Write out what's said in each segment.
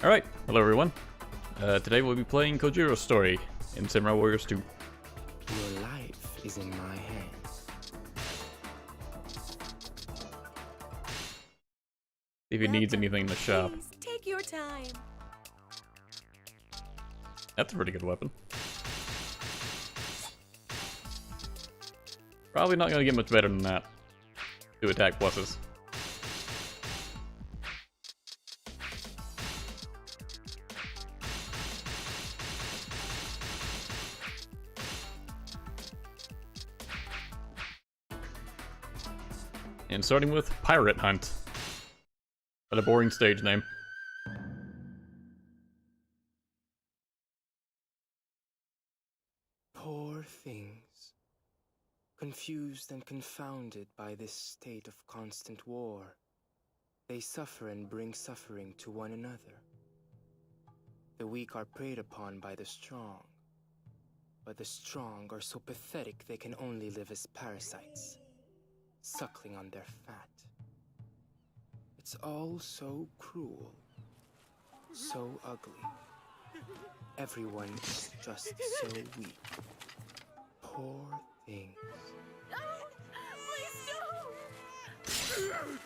Alright, hello everyone. Today we'll be playing Kojiro's story in Samurai Warriors 2. Your life is in my hands. If he needs anything in the shop. Please, take your time. That's a pretty good weapon. Probably not gonna get much better than that. 2 attack pluses. And starting with Pirate Hunt. What a boring stage name. Poor things. Confused and confounded by this state of constant war, they suffer and bring suffering to one another. The weak are preyed upon by the strong, but the strong are so pathetic they can only live as parasites, suckling on their fat. It's all so cruel, so ugly. Everyone is just so weak. Poor things. Please don't!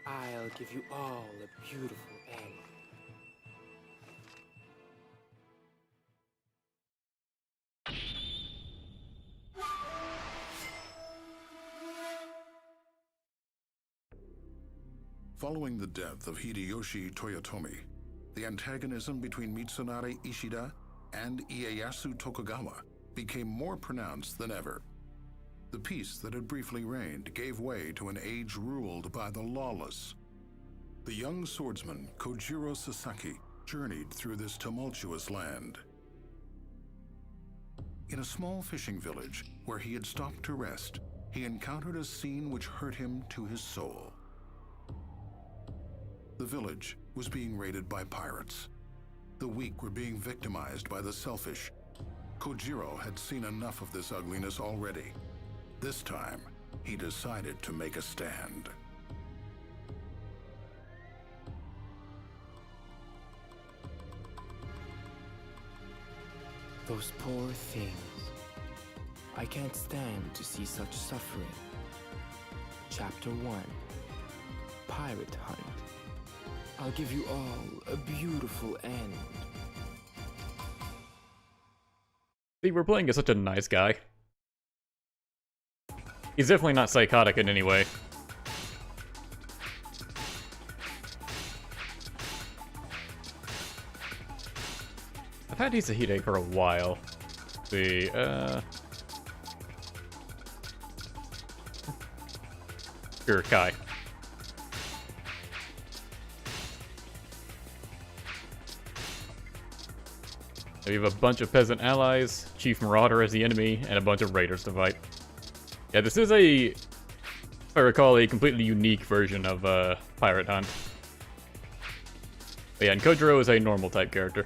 I'll give you all a beautiful end. Following the death of Hideyoshi Toyotomi, the antagonism between Mitsunari Ishida and Ieyasu Tokugawa became more pronounced than ever. The peace that had briefly reigned gave way to an age ruled by the lawless. The young swordsman Kojiro Sasaki journeyed through this tumultuous land. In a small fishing village where he had stopped to rest, he encountered a scene which hurt him to his soul. The village was being raided by pirates. The weak were being victimized by the selfish. Kojiro had seen enough of this ugliness already. This time, he decided to make a stand. Those poor things. I can't stand to see such suffering. Chapter 1. Pirate Hunt. I'll give you all a beautiful end. See, we're playing as such a nice guy. He's definitely not psychotic in any way. I've had Hisahide for a while. Let's see, Sure, Kai. We have a bunch of peasant allies, Chief Marauder as the enemy, and a bunch of raiders to fight. Yeah, this is a, if I recall, a completely unique version of Pirate Hunt. But yeah, and Kojiro is a normal type character.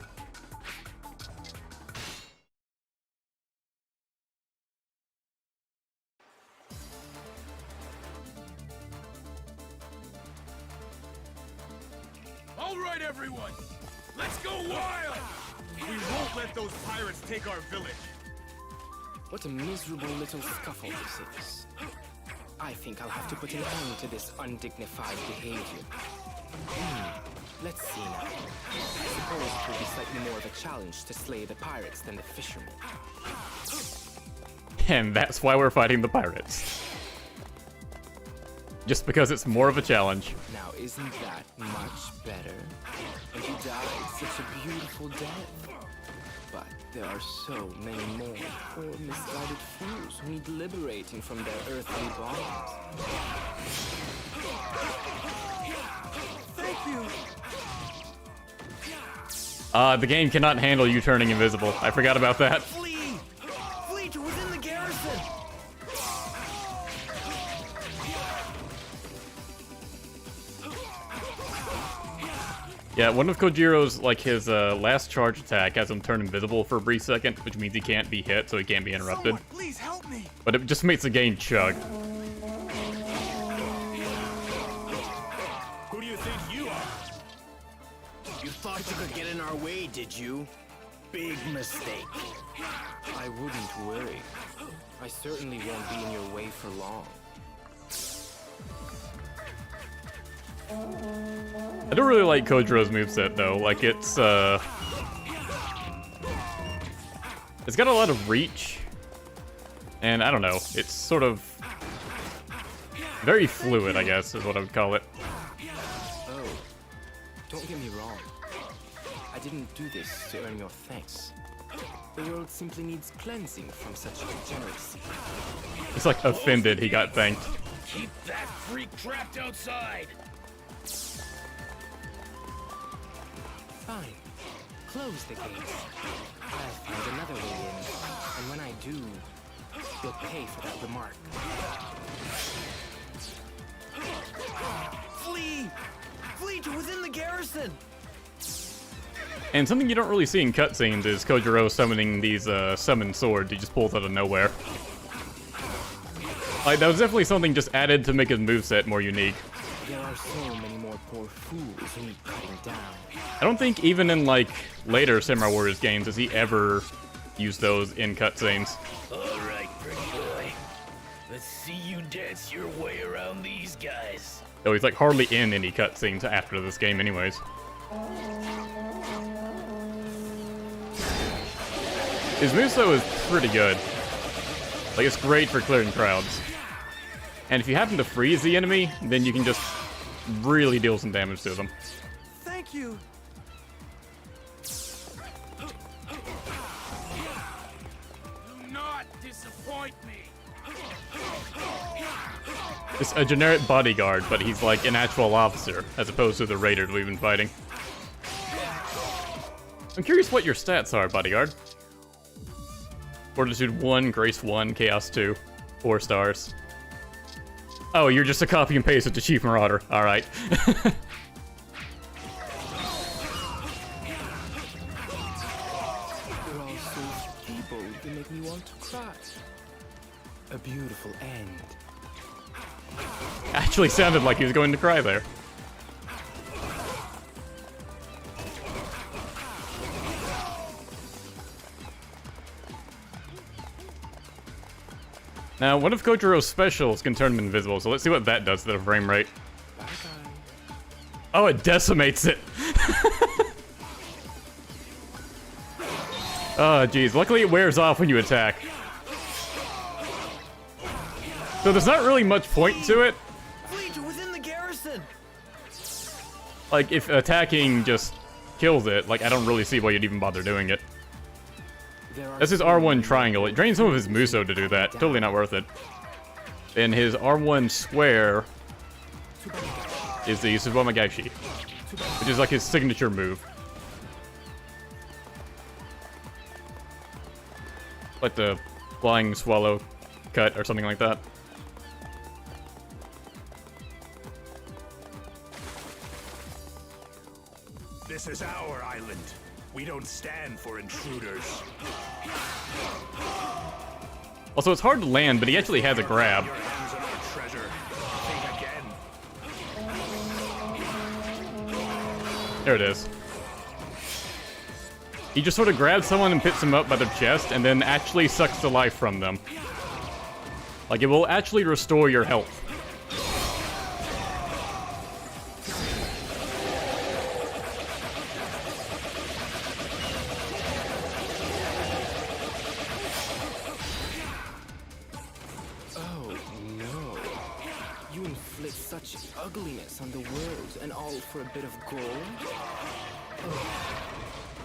All right, everyone! Let's go wild! We won't let those pirates take our village! What a miserable little scuffle this is. I think I'll have to put an end to this undignified behavior. Let's see now. I suppose it will be slightly more of a challenge to slay the pirates than the fishermen. And that's why we're fighting the pirates. Just because it's more of a challenge. Now, isn't that much better? And he died such a beautiful death. But there are so many more poor misguided fools who need liberating from their earthly bonds. Thank you! The game cannot handle you turning invisible. I forgot about that. Flee! Flee to within the garrison! Yeah, one of Kojiro's, like, his last charge attack has him turn invisible for a brief second, which means he can't be hit, so he can't be interrupted. Someone, please help me. But it just makes the game chug. Who do you think you are? You thought you could get in our way, did you? Big mistake. I wouldn't worry. I certainly won't be in your way for long. I don't really like Kojiro's moveset though. Like it's got a lot of reach. And I don't know, it's sort of very fluid, I guess, is what I would call it. Oh, don't get me wrong. I didn't do this to earn your thanks. The world simply needs cleansing from such degeneracy. It's like offended he got thanked. Keep that freak trapped outside. Fine. Close the gates. I'll find another way in. And when I do, you'll pay for that remark. Flee! Flee to within the garrison! And something you don't really see in cutscenes is Kojiro summoning these summon swords he just pulls out of nowhere. Like, that was definitely something just added to make his moveset more unique. There are so many more poor fools who need cutting down. I don't think even in, like, later Samurai Warriors games has he ever used those in cutscenes. Alright, pretty boy. Let's see you dance your way around these guys. Though he's, like, hardly in any cutscenes after this game anyways. His moveset is pretty good. Like, it's great for clearing crowds. And if you happen to freeze the enemy, then you can just really deal some damage to them. Thank you. Do not disappoint me. It's a generic bodyguard, but he's like an actual officer, as opposed to the raider we've been fighting. I'm curious what your stats are, bodyguard. Fortitude 1, Grace 1, Chaos 2. 4 stars. Oh, you're just a copy and paste of the Chief Marauder. Alright. You're all so feeble, you make me want to cry. A beautiful end. Actually sounded like he was going to cry there. Now, one of Kojiro's specials can turn him invisible, so let's see what that does to the frame rate. Bye-bye. Oh, it decimates it! Oh, geez. Luckily it wears off when you attack. So there's not really much point to it. Flee to within the garrison. Like, if attacking just kills it, like, I don't really see why you'd even bother doing it. That's his R1 triangle. It drains some of his Muso to do that. Totally not worth it. And his R1 square is the Tsubamagashi, which is like his signature move. Like the flying swallow cut or something like that. This is our island. We don't stand for intruders. Also, it's hard to land, but he actually has a grab. Your hands on our treasure. Think again. There it is. He just sort of grabs someone and picks them up by their chest, and then actually sucks the life from them. Like, it will actually restore your health. Oh, no. You inflict such ugliness on the world, and all for a bit of gold? Oh,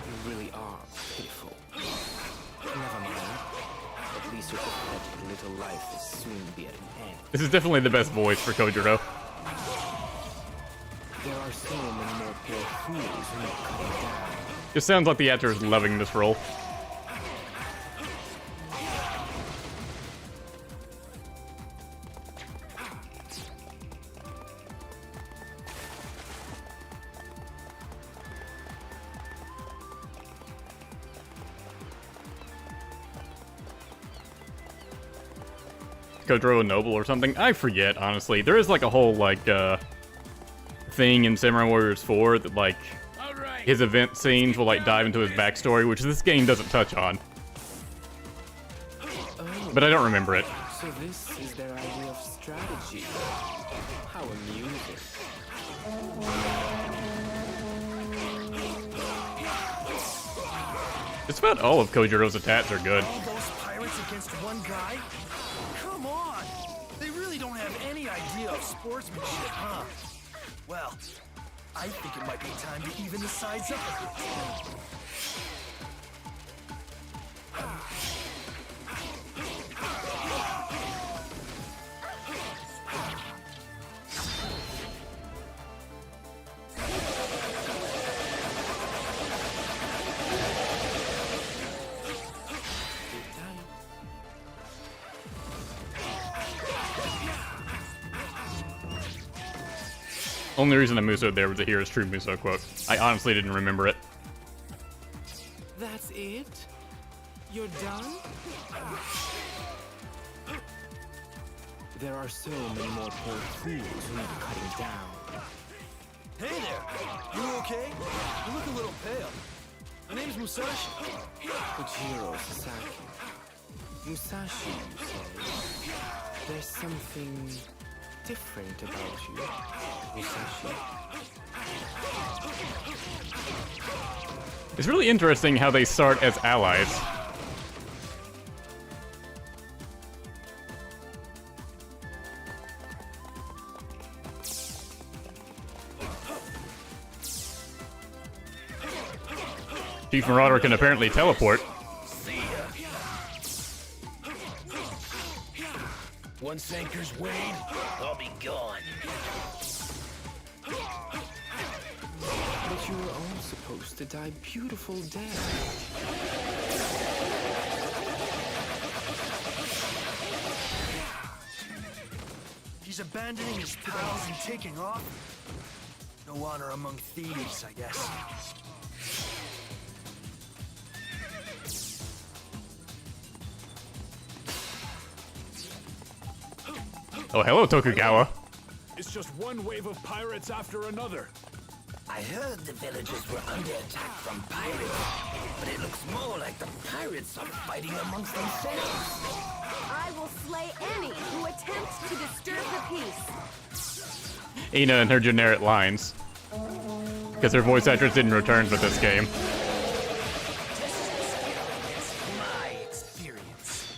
you really are pitiful. Never mind. At least your pathetic little life will soon be at an end. This is definitely the best voice for Kojiro. There are so many more poor fools who need cutting down. It sounds like the actor is loving this role. Kojiro Noble or something. I forget, honestly. There is like a whole like thing in Samurai Warriors 4 that like his event scenes will like dive into his backstory, which this game doesn't touch on. But I don't remember it. So this is their idea of strategy. How amusing. Just about all of Kojiro's attacks are good. All those pirates against one guy? Come on! They really don't have any idea of sportsmanship, huh? Well, I think it might be time to even the sides up a bit. Only reason I Muso there was to hear his true Muso quote. I honestly didn't remember it. That's it? You're done? There are so many more poor fools who need cutting down. Hey there! You okay? You look a little pale. My name's Musashi. Kojiro Sasaki. Musashi, you say? There's something different about you, Musashi. It's really interesting how they start as allies. Chief Marauder can apparently teleport. See ya. Once anchor's weighed, I'll be gone. But you were all supposed to die beautiful death. He's abandoning his pals and taking off? No honor among thieves, I guess. Oh, hello, Tokugawa. It's just one wave of pirates after another. I heard the villagers were under attack from pirates, but it looks more like the pirates are fighting amongst themselves. I will slay any who attempts to disturb the peace. Ina and her generic lines. Because her voice actress didn't return for this game. My experience.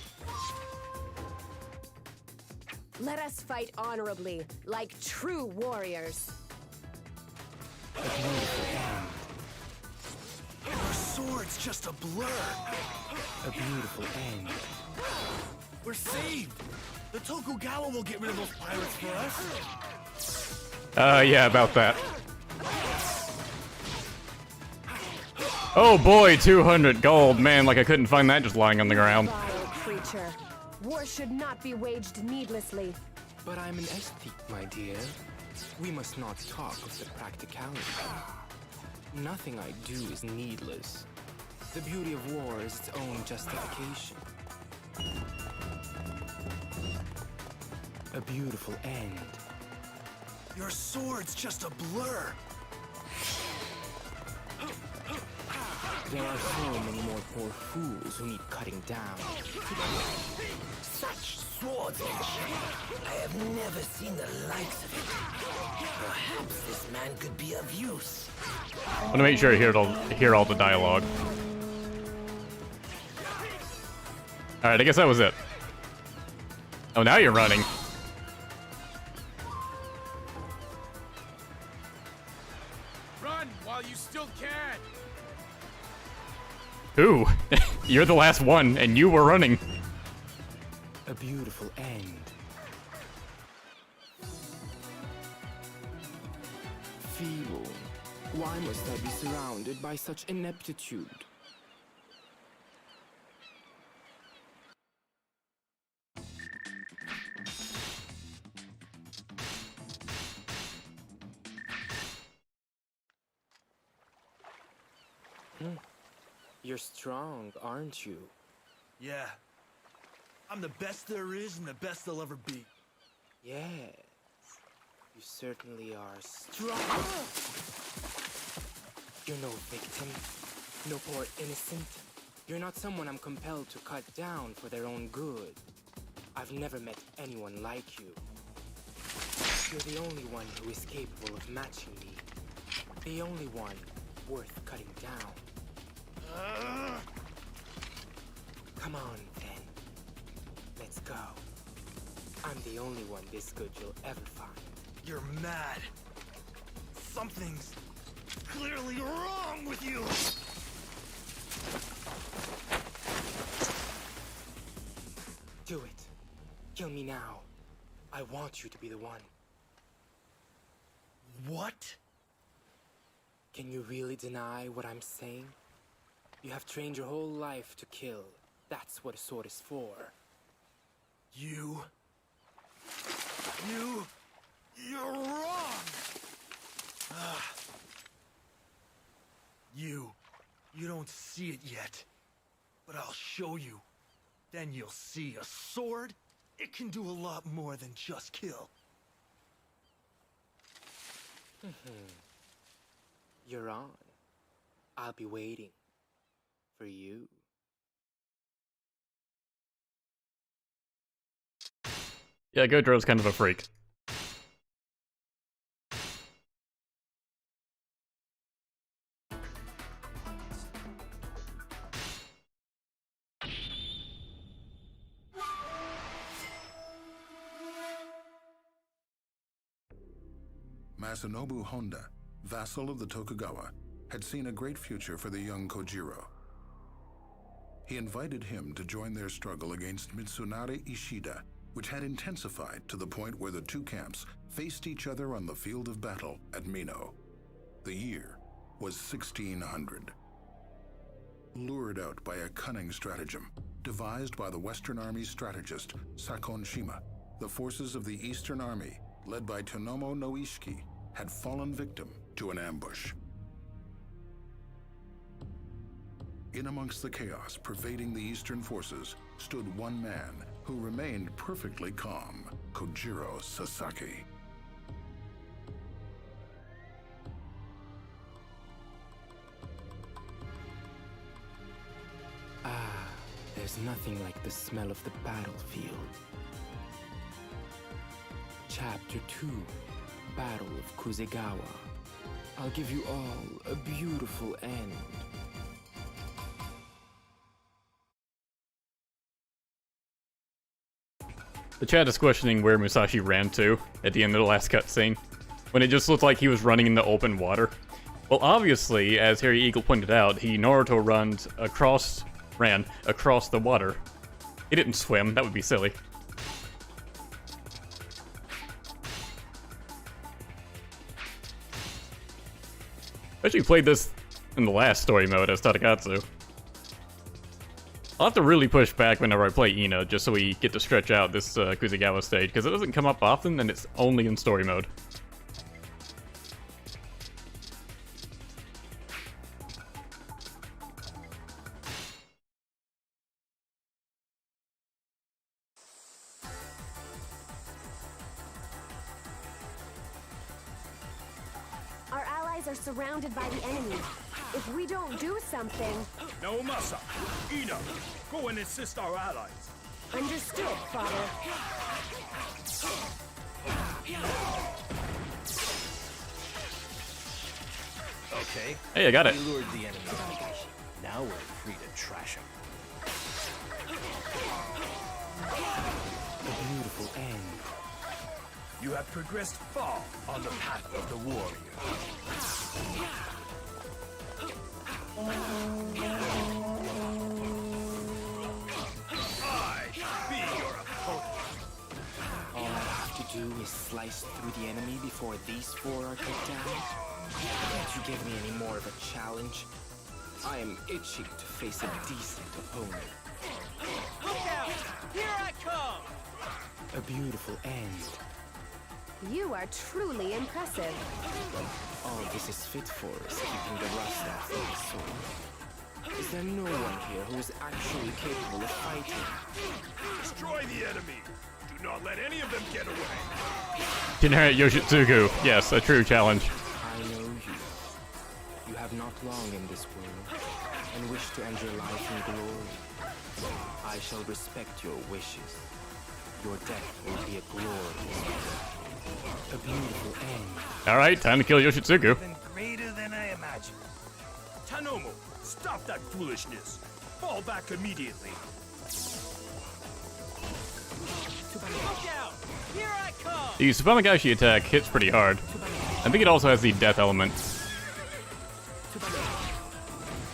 Let us fight honorably, like true warriors. Our sword's just a blur. A beautiful end. We're saved. The Tokugawa will get rid of those pirates for us. Yeah, about that. Oh boy, 200 gold. Man, like I couldn't find that just lying on the ground. Vile creature. War should not be waged needlessly. But I'm an aesthete, my dear. We must not talk of the practicality. Nothing I do is needless. The beauty of war is its own justification. A beautiful end. Your sword's just a blur. There are so many more poor fools who need cutting down. Such swordsmanship. I have never seen the likes of it. Perhaps this man could be of use. I want to make sure I hear all the dialogue. Alright, I guess that was it. Oh, now you're running. Run while you still can. Ooh, you're the last one, and you were running. A beautiful end. Feeble. Why must I be surrounded by such ineptitude? You're strong, aren't you? Yeah. I'm the best there is and the best there'll ever be. Yes, you certainly are strong. You're no victim, no poor innocent. You're not someone I'm compelled to cut down for their own good. I've never met anyone like you. You're the only one who is capable of matching me. The only one worth cutting down. Come on, then. Let's go. I'm the only one this good you'll ever find. You're mad. Something's clearly wrong with you. Do it. Kill me now. I want you to be the one. What? Can you really deny what I'm saying? You have trained your whole life to kill. That's what a sword is for. You're wrong! You don't see it yet, but I'll show you. Then you'll see a sword, it can do a lot more than just kill. You're on. I'll be waiting for you. Yeah, Gojo's kind of a freak. Masanobu Honda, vassal of the Tokugawa, had seen a great future for the young Kojiro. He invited him to join their struggle against Mitsunari Ishida, which had intensified to the point where the two camps faced each other on the field of battle at Mino. The year was 1600. Lured out by a cunning stratagem devised by the Western Army's strategist Sakon Shima, the forces of the Eastern Army, led by Tonomo no Ishiki, had fallen victim to an ambush. In amongst the chaos pervading the Eastern forces stood one man who remained perfectly calm, Kojiro Sasaki. There's nothing like the smell of the battlefield. Chapter 2, Battle of Kuzegawa. I'll give you all a beautiful end. The chat is questioning where Musashi ran to at the end of the last cutscene, when it just looked like he was running in the open water. Well, obviously, as Harry Eagle pointed out, Naruto ran across the water. He didn't swim, that would be silly. I actually played this in the last story mode as Tadakatsu. I'll have to really push back whenever I play Ina, just so we get to stretch out this Kuzegawa stage, because it doesn't come up often, and it's only in story mode. Our allies are surrounded by the enemy. If we don't do something... No, Masa. Ina, go and assist our allies. Understood, Father. Okay. Hey, I got it. We lured the enemy. Now we're free to trash him. A beautiful end. You have progressed far on the path of the warrior. I be your opponent. All I have to do is slice through the enemy before these four are cut down. Can't you give me any more of a challenge? I am itching to face a decent opponent. Look out! Here I come! A beautiful end. You are truly impressive. All this is fit for is keeping the rust off my sword. Is there no one here who is actually capable of fighting? Destroy the enemy. Do not let any of them get away. Generic Yoshitsugu. Yes, a true challenge. I know you. You have not long in this world, and wish to end your life in glory. I shall respect your wishes. Your death will be a glorious one. A beautiful end. Alright, time to kill Yoshitsugu. Even greater than I imagined. Tanomo, stop that foolishness. Fall back immediately. Look out! Here I come! The Tsubamagashi attack hits pretty hard. I think it also has the death element.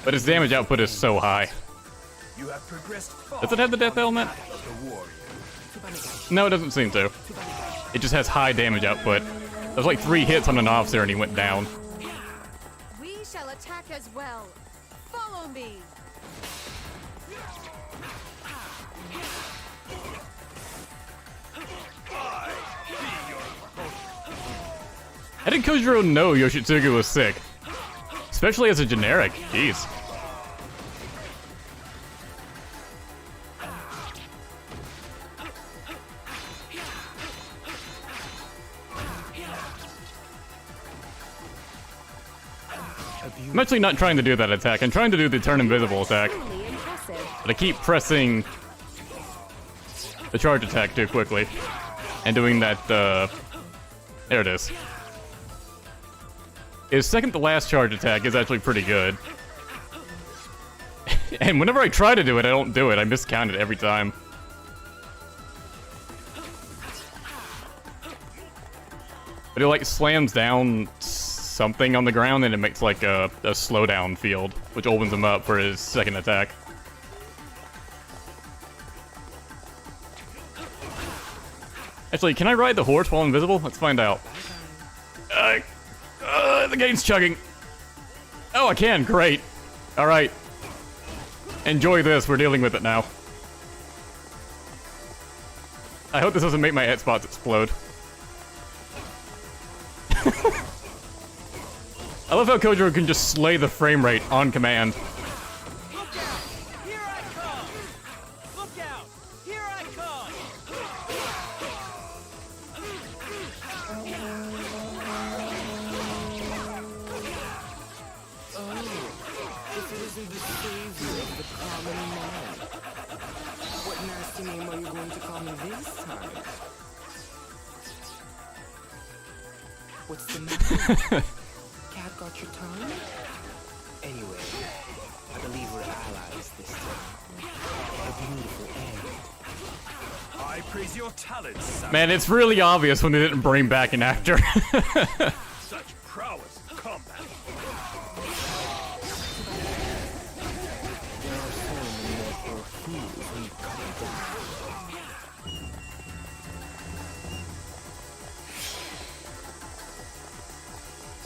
But its damage output is so high. You have progressed far. Does it have the death element? The warrior. No, it doesn't seem to. It just has high damage output. There's like 3 hits on an officer and he went down. We shall attack as well. Follow me. How did Kojiro know Yoshitsugu was sick? Especially as a generic. Jeez. I'm actually not trying to do that attack. I'm trying to do the turn invisible attack. Truly impressive. But I keep pressing the charge attack too quickly. And doing that, there it is. His second to last charge attack is actually pretty good. And whenever I try to do it, I don't do it. I miscount it every time. But it like slams down something on the ground and it makes like a slowdown field, which opens him up for his second attack. Actually, can I ride the horse while invisible? Let's find out. The game's chugging. Oh, I can. Great. All right. Enjoy this. We're dealing with it now. I hope this doesn't make my X-spots explode. I love how Kojiro can just slay the frame rate on command. Look out! Here I come! Look out! Here I come! If it isn't the savior of the common man, what nasty name are you going to call me this time? What's the matter? Cat got your tongue? Anyway, I believe we're allies this time. A beautiful end. I praise your talents, Sam. Man, it's really obvious when they didn't bring back an actor. Such prowess in combat. There are so many more poor fools who come down.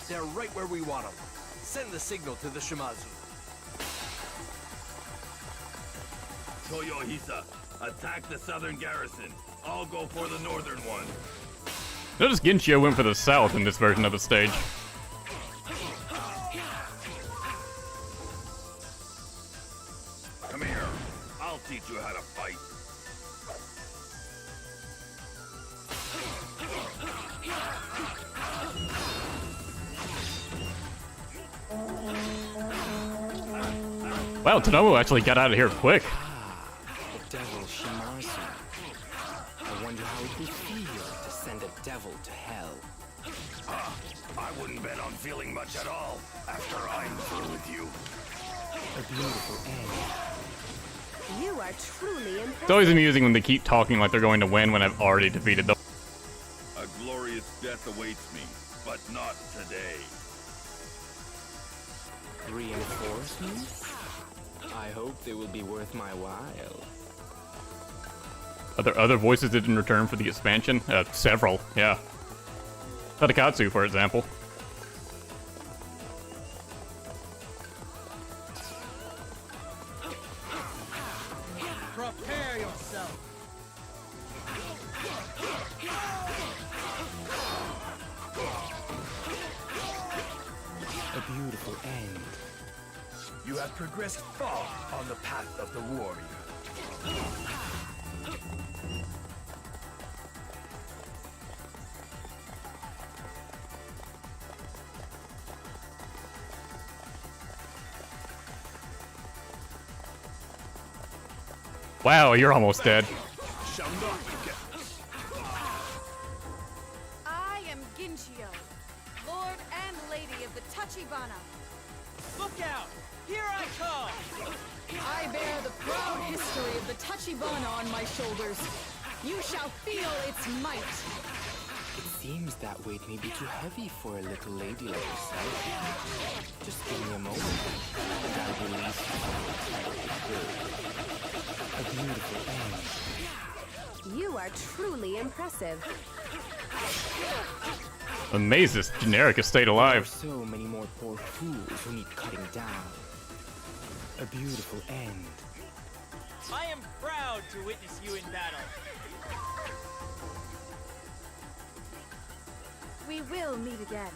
They're right where we want them. Send the signal to the Shimazu. Toyohisa, attack the southern garrison. I'll go for the northern one. Notice Ginchio went for the south in this version of the stage. Come here. I'll teach you how to fight. Wow, Tanomo actually got out of here quick. The devil Shimazu. I wonder how it would feel to send a devil to hell. I wouldn't bet on feeling much at all after I'm through with you. A beautiful end. You are truly impressive. It's always amusing when they keep talking like they're going to win when I've already defeated them. A glorious death awaits me, but not today. Reinforcements? I hope they will be worth my while. Are there other voices that didn't return for the expansion? Several, yeah. Tadakatsu, for example. Prepare yourself. A beautiful end. You have progressed far on the path of the warrior. Wow, you're almost dead. I am Ginchio, Lord and Lady of the Tachibana. Look out! Here I come! I bear the proud history of the Tachibana on my shoulders. You shall feel its might. It seems that weight may be too heavy for a little lady like yourself. Just give me a moment, and I'll release you. A beautiful end. You are truly impressive. Amazed this generic has stayed There are alive. so many more poor fools who need cutting down. A beautiful end. I am proud to witness you in battle. We will meet again.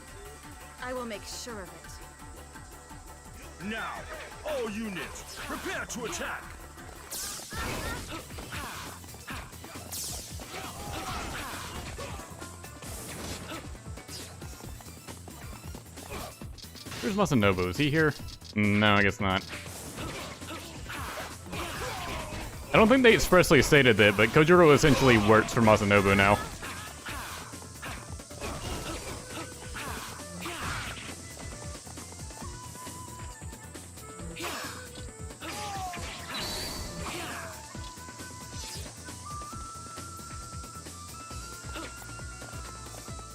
I will make sure of it. Now, all units, prepare to attack! Where's Masanobu? Is he here? No, I guess not. I don't think they expressly stated that, but Kojiro essentially works for Masanobu now.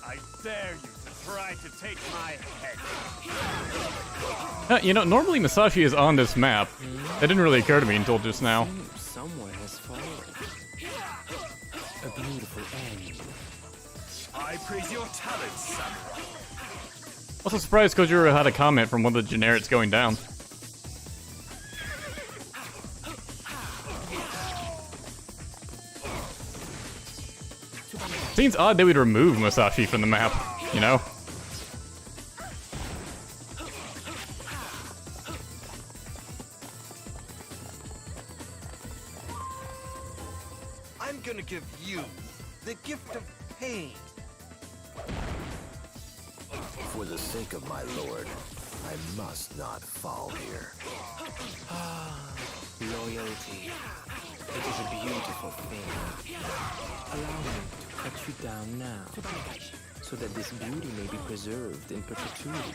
I dare you to try to take my head. You know, normally Masashi is on this map. That didn't really occur to me until just now. Someone has fallen. A beautiful end. I praise your talents, samurai. Also surprised Kojiro had a comment from one of the generics going down. Seems odd they would remove Masashi from the map, you know? I'm gonna give you the gift of pain. For the sake of my lord, I must not fall here. Loyalty. It is a beautiful thing. Allow me to cut you down now, so that this beauty may be preserved in perpetuity.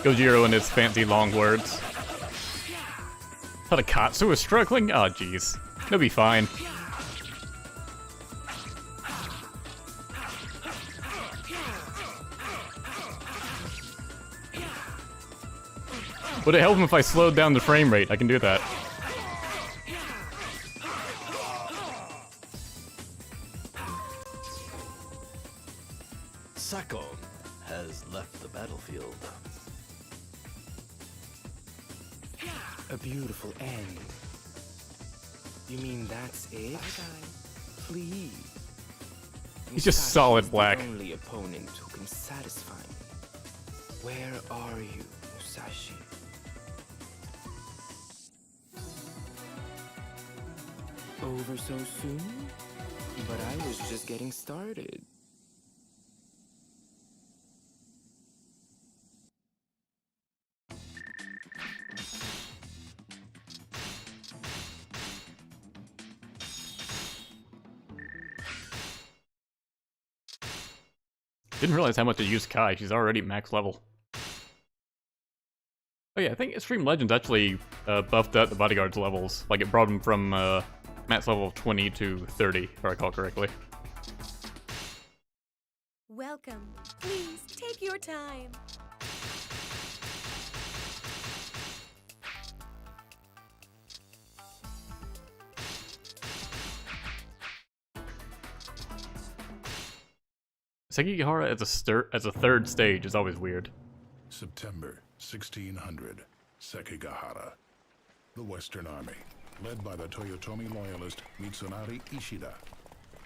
Kojiro and his fancy long words. Tadakatsu is struggling? Oh, jeez. He'll be fine. Would it help him if I slowed down the frame rate? I can do that. Sakon has left the battlefield. A beautiful end. You mean that's it? Please. He's just Musashi solid is black. The only opponent who can satisfy me. Where are you, Musashi? Over so soon? But I was just getting started. Didn't realize how much I used Kai. She's already max level. Oh yeah, I think Xtreme Legends actually buffed up the bodyguard's levels. Like it brought them from max level of 20 to 30, if I recall correctly. Welcome. Please take your time. Sekigahara as a third stage is always weird. September 1600, Sekigahara. The Western Army, led by the Toyotomi loyalist Mitsunari Ishida,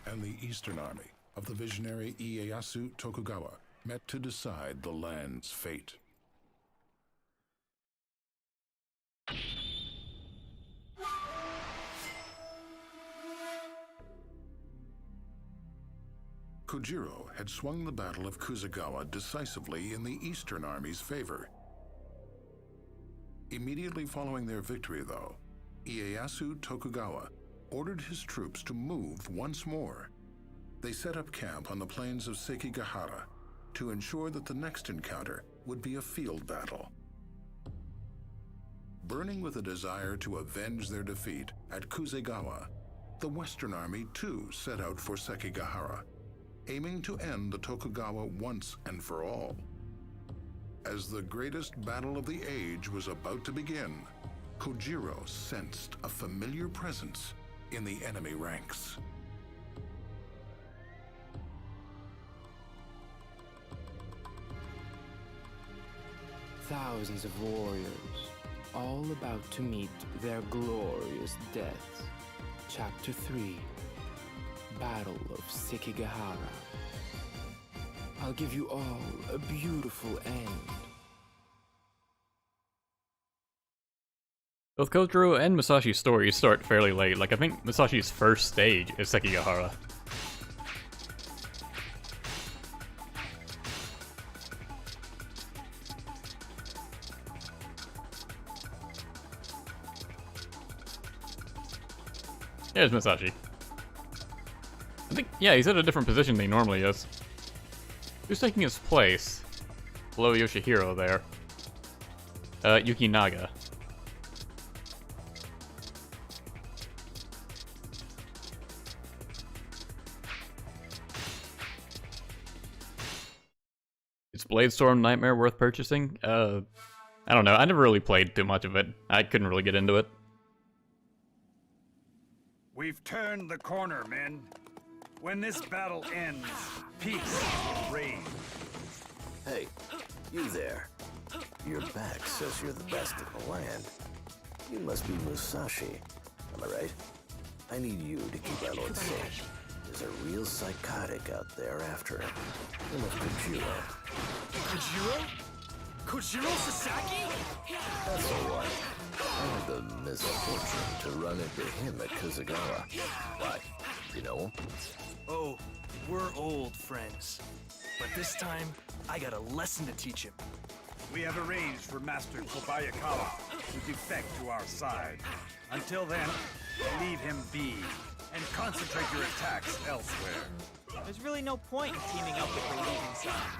and the Eastern Army of the visionary Ieyasu Tokugawa, met to decide the land's fate. Kojiro had swung the Battle of Kuzegawa decisively in the Eastern Army's favor. Immediately following their victory, though, Ieyasu Tokugawa ordered his troops to move once more. They set up camp on the plains of Sekigahara to ensure that the next encounter would be a field battle. Burning with a desire to avenge their defeat at Kuzegawa, the Western Army too set out for Sekigahara, aiming to end the Tokugawa once and for all. As the greatest battle of the age was about to begin, Kojiro sensed a familiar presence in the enemy ranks. Thousands of warriors, all about to meet their glorious deaths. Chapter 3, Battle of Sekigahara. I'll give you all a beautiful end. Both Kojiro and Musashi's stories start fairly late. Like, I think Musashi's first stage is Sekigahara. There's Musashi. I think, yeah, he's at a different position than he normally is. Who's taking his place? Below Yoshihiro there. Yukinaga. Is Bladestorm Nightmare worth purchasing? I don't know. I never really played too much of it. I couldn't really get into it. We've turned the corner, men. When this battle ends, peace will reign. Hey, you there. Your back says you're the best in the land. You must be Musashi. Am I right? I need you to keep our lord safe. There's a real psychotic out there after him. Name of Kojiro. Kojiro? Kojiro Sasaki? That's all right. I had the misfortune to run into him at Kuzegawa. Why? You know him? Oh, we're old friends. But this time, I got a lesson to teach him. We have arranged for Master Kobayakawa to defect to our side. Until then, leave him be and concentrate your attacks elsewhere. There's really no point in teaming up with the losing side.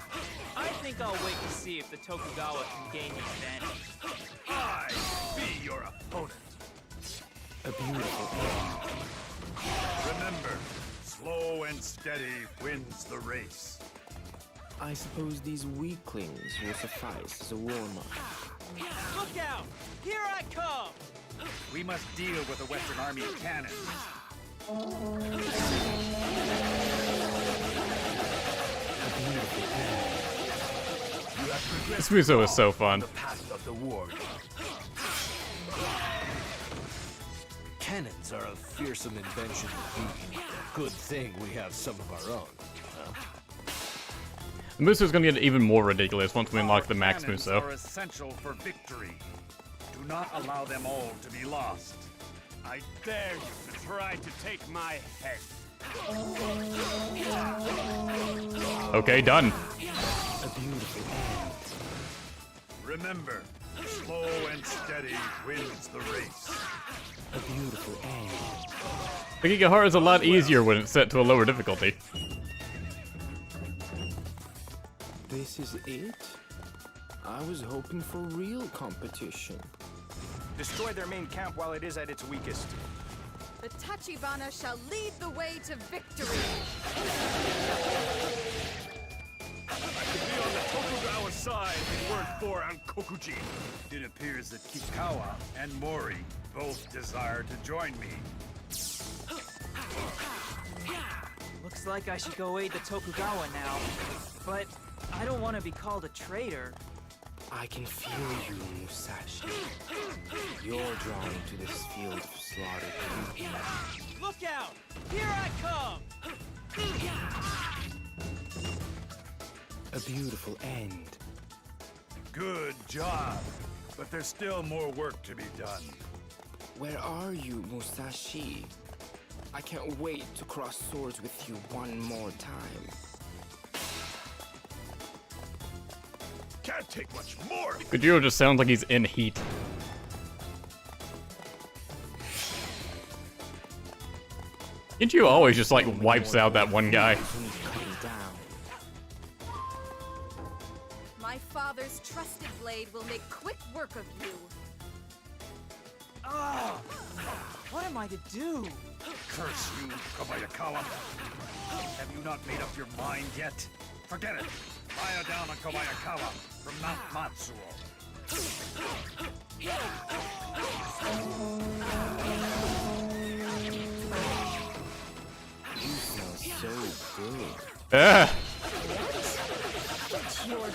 I think I'll wait to see if the Tokugawa can gain the advantage. I be your opponent. A beautiful end. Remember, slow and steady wins the race. I suppose these weaklings will suffice as a warm-up. Look out! Here I come! We must deal with the Western Army cannons. This Muso is so fun. The path of the war. Cannons are a fearsome invention indeed. Good thing we have some of our own. The Muso is going to get even more ridiculous once we unlock the Max Cannons Muso. are essential for victory. Do not allow them all to be lost. I dare you to try to take my head. Okay, done. A beautiful end. Remember, slow and steady wins the race. A beautiful end. Sekigahara is a lot easier when it's set to a lower difficulty. This is it? I was hoping for real competition. Destroy their main camp while it is at its weakest. The Tachibana shall lead the way to victory. I could be on the Tokugawa side if it weren't for Ankokuji. It appears that Kikawa and Mori both desire to join me. Looks like I should go aid the Tokugawa now. But I don't want to be called a traitor. I can feel you, Musashi. You're drawn to this field of slaughter too. Look out! Here I come! A beautiful end. Good job. But there's still more work to be done. Where are you, Musashi? I can't wait to cross swords with you one more time. Can't take much more. Kojiro just sounds like he's in heat. Kojiro always just like wipes out that one guy. My father's trusted blade will make quick work of you. Ah! What am I to do? Curse you, Kobayakawa. Have you not made up your mind yet? Forget it. Fire down on Kobayakawa from Mount Matsuo. You smell so good. Ah! Get your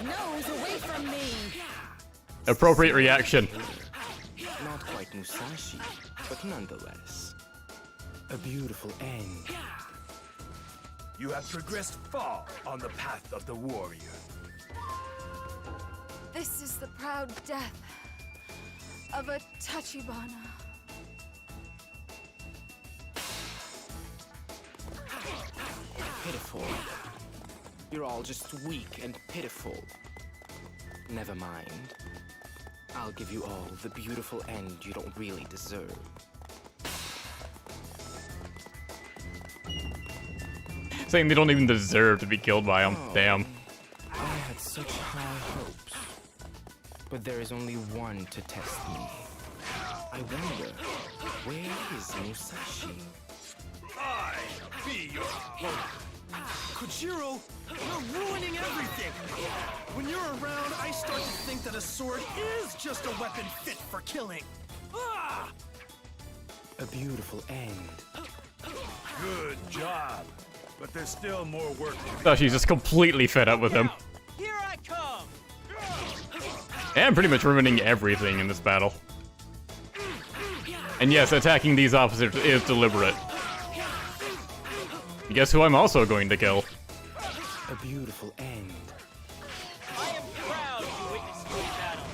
nose away from me! Appropriate reaction. Not quite Musashi, but nonetheless. A beautiful end. You have progressed far on the path of the warrior. This is the proud death of a Tachibana. Pitiful. You're all just weak and pitiful. Never mind. I'll give you all the beautiful end you don't really deserve. Saying they don't even deserve to be killed by him. Damn. I had such high hopes. But there is only one to test me. I wonder, where is Musashi? I shall be your opponent. Kojiro, you're ruining everything! When you're around, I start to think that a sword is just a weapon fit for killing. Ah! A beautiful end. Good job. But there's still more work to be Oh, she's just completely fed up with him. Here I come! And pretty much ruining everything in this battle. And yes, attacking these officers is deliberate. Guess who I'm also going to kill? A beautiful end. I am proud to witness you in battle.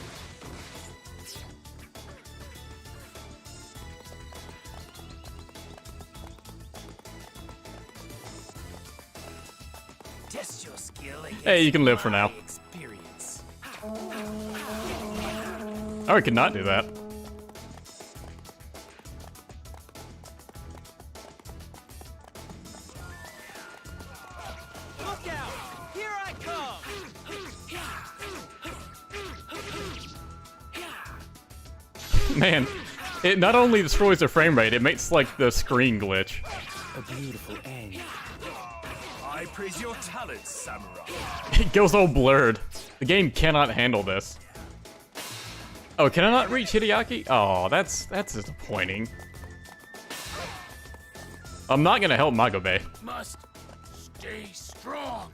Test your skill against Hey, you can live for now. my experience. Oh, I could not do that. Look out! Here I come! Man, it not only destroys the frame rate, it makes like the screen glitch. A beautiful end. I praise your talents, samurai. It goes all blurred. The game cannot handle this. Oh, can I not reach Hideaki? Oh, that's disappointing. I'm not gonna help Magobe. Must stay strong.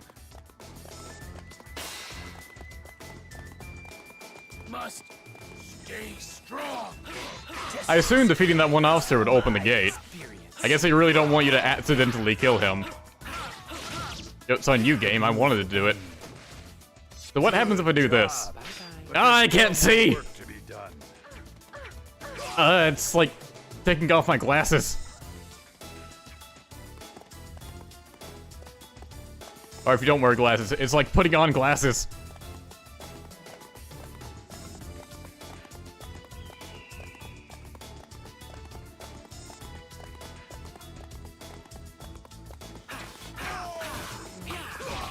Must stay strong. I assumed defeating that one officer would open the gate. I guess they really don't want you to accidentally kill him. It's on you, game. I wanted to do it. So what happens if I do this? Ah, I can't see! Work to be done. It's like taking off my glasses. Or if you don't wear glasses, it's like putting on glasses.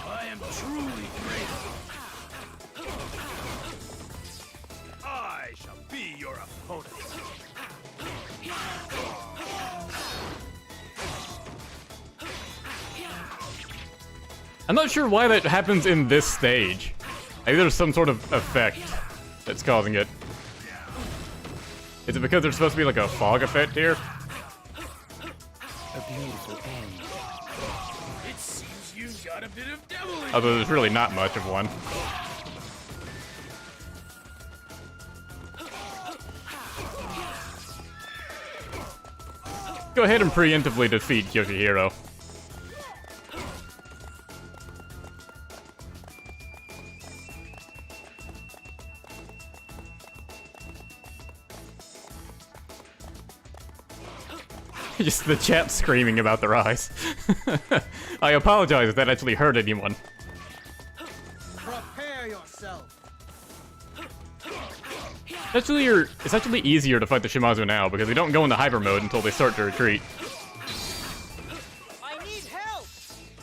I am truly grateful. I shall be your opponent. I'm not sure why that happens in this stage. Maybe there's some sort of effect that's causing it. Is it because there's supposed to be like a fog effect here? A beautiful end. It seems you've got a bit of devil in you. Although there's really not much of one. Go ahead and preemptively defeat Yoshihiro. Just the chat screaming about their eyes. I apologize if that actually hurt anyone. Prepare yourself. It's actually easier to fight the Shimazu now because they don't go into hyper mode until they start to retreat. I need help!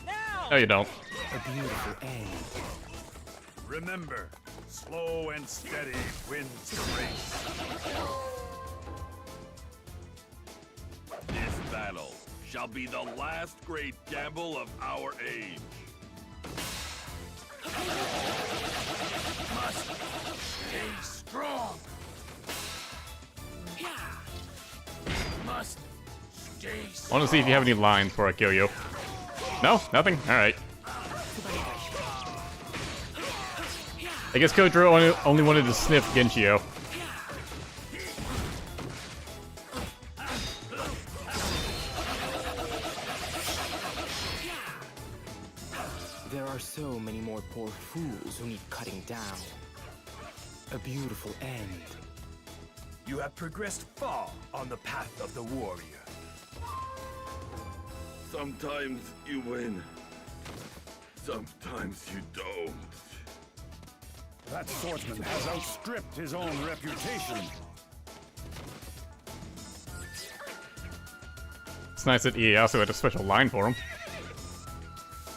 Now! No, you don't. A beautiful end. Remember, slow and steady wins the race. This battle shall be the last great gamble of our age. Must stay strong. Must stay I strong. want to see if you have any lines for a kill you. No? Nothing? Alright. I guess Kojiro only wanted to sniff Genshio. There are so many more poor fools who need cutting down. A beautiful end. You have progressed far on the path of the warrior. Sometimes you win. Sometimes you don't. That swordsman has outstripped his own reputation. It's nice that Ieyasu had a special line for him.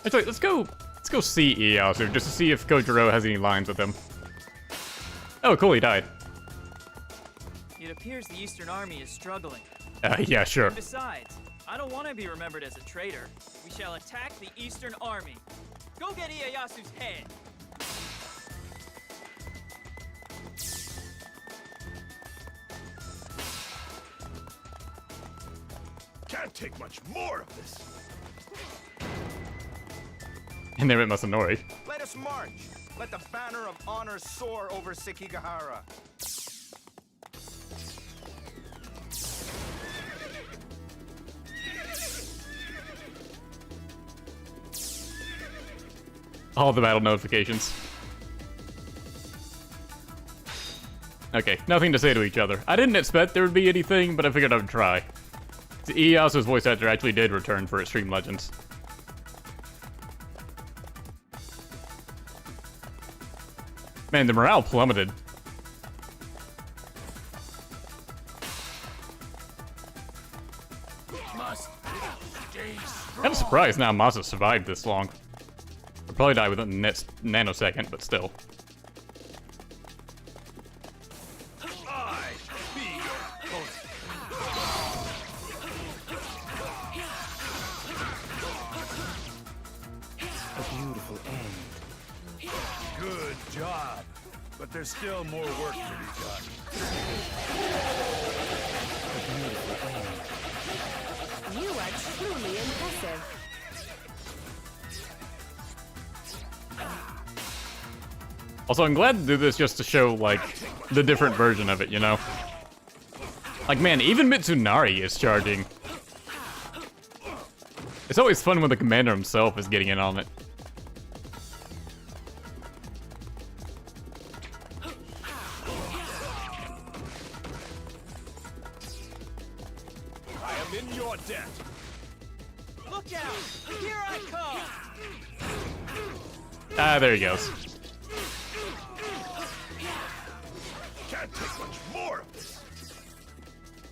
Actually, let's go see Ieyasu just to see if Kojiro has any lines with him. Oh, cool, he died. It appears the Eastern Army is struggling. Yeah, sure. And besides, I don't want to be remembered as a traitor. We shall attack the Eastern Army. Go get Ieyasu's head! Can't take much more of this. And there went Masanori. Let us march. Let the banner of honor soar over Sekigahara. All the battle notifications. Okay, nothing to say to each other. I didn't expect there would be anything, but I figured I would try. Ieyasu's voice actor actually did return for Extreme Legends. Man, the morale plummeted. Must stay strong. I'm surprised now Masa survived this long. I'll probably die within the next nanosecond, but still. I be your opponent. A beautiful end. Good job. But there's still more work to be done. A beautiful end. You are truly impressive. Also, I'm glad to do this just to show, like, the different version of it, you know? Like, man, even Mitsunari is charging. It's always fun when the commander himself is getting in on it. I am in your debt. Look out! Here I come! Ah, there he goes. Can't take much more of this.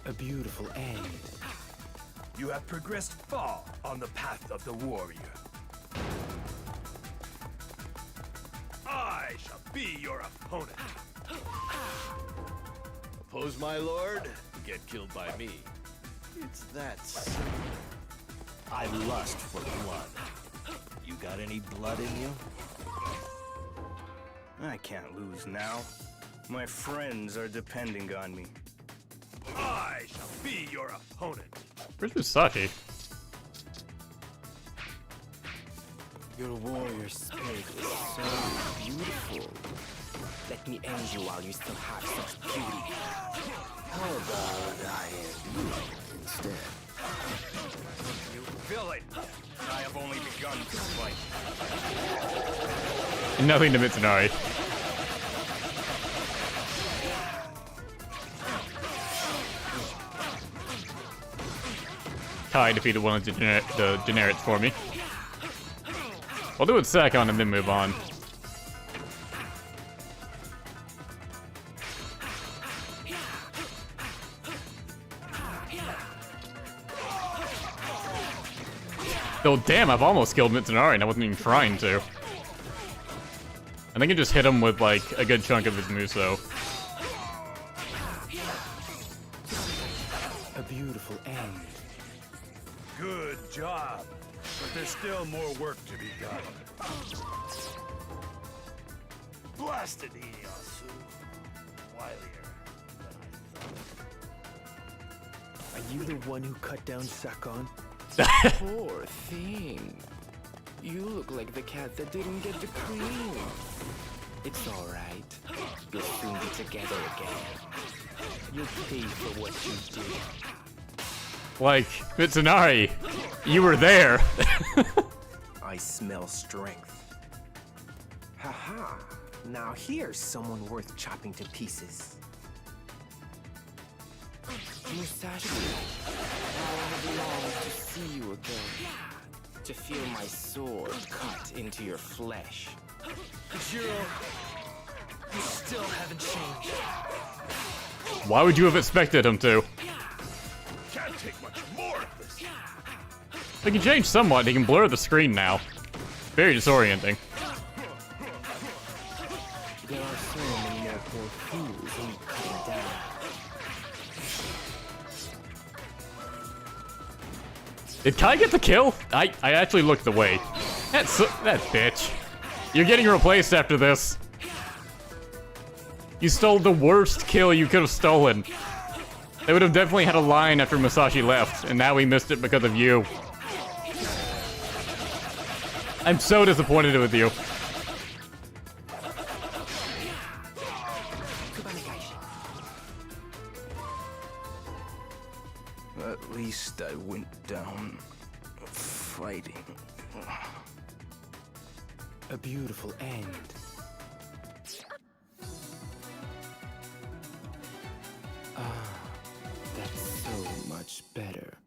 A beautiful end. You have progressed far on the path of the warrior. I shall be your opponent. Oppose my lord, get killed by me. It's that simple. I lust for blood. You got any blood in you? I can't lose now. My friends are depending on me. I shall be your opponent. Where's Musashi? Your warrior spirit is so beautiful. Let me end you while you still have such beauty. How about I end you instead? You villain! I have only begun this fight. Nothing to Mitsunari. Kai defeated one of the generics for me. I'll do it second and then move on. Oh damn, I've almost killed Mitsunari and I wasn't even trying to. I think I just hit him with like a good chunk of his Muso. A beautiful end. Good job. But there's still more work to be done. Blasted Ieyasu. Wilier than I thought. Are you the one who cut down Sakon? Poor thing. You look like the cat that didn't get the cream. It's alright. You'll soon be together again. You'll pay for what you did. Like, Mitsunari, you were there. I smell strength. Haha. Now here's someone worth chopping to pieces. Musashi, how I have longed to see you again. To feel my sword cut into your flesh. Kojiro, you still haven't changed. Why would you have expected him to? Can't take much more of this. He can change somewhat, he can blur the screen now. Very disorienting. There are so many more poor fools who need cutting down. Did Kai get the kill? I actually looked away. That bitch. You're getting replaced after this. You stole the worst kill you could have stolen. They would have definitely had a line after Musashi left, and now we missed it because of you. I'm so disappointed with you. At least I went down fighting. A beautiful end. Ah, that's so much better.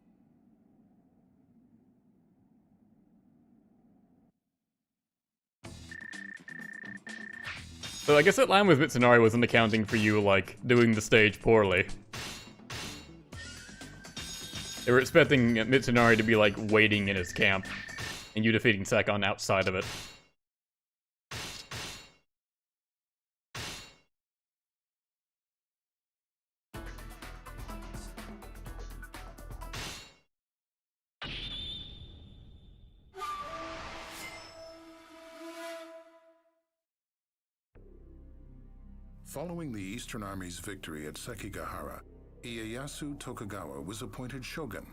So I guess that line with Mitsunari wasn't accounting for you, like, doing the stage poorly. They were expecting Mitsunari to be, like, waiting in his camp, and you defeating Sakon outside of it. Following the Eastern Army's victory at Sekigahara, Ieyasu Tokugawa was appointed shogun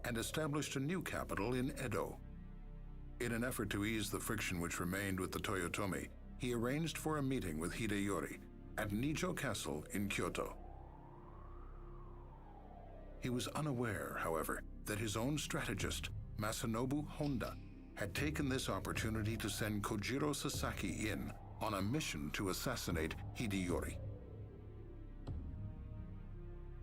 and established a new capital in Edo. In an effort to ease the friction which remained with the Toyotomi, he arranged for a meeting with Hideyori at Nijo Castle in Kyoto. He was unaware, however, that his own strategist, Masanobu Honda, had taken this opportunity to send Kojiro Sasaki in on a mission to assassinate Hideyori.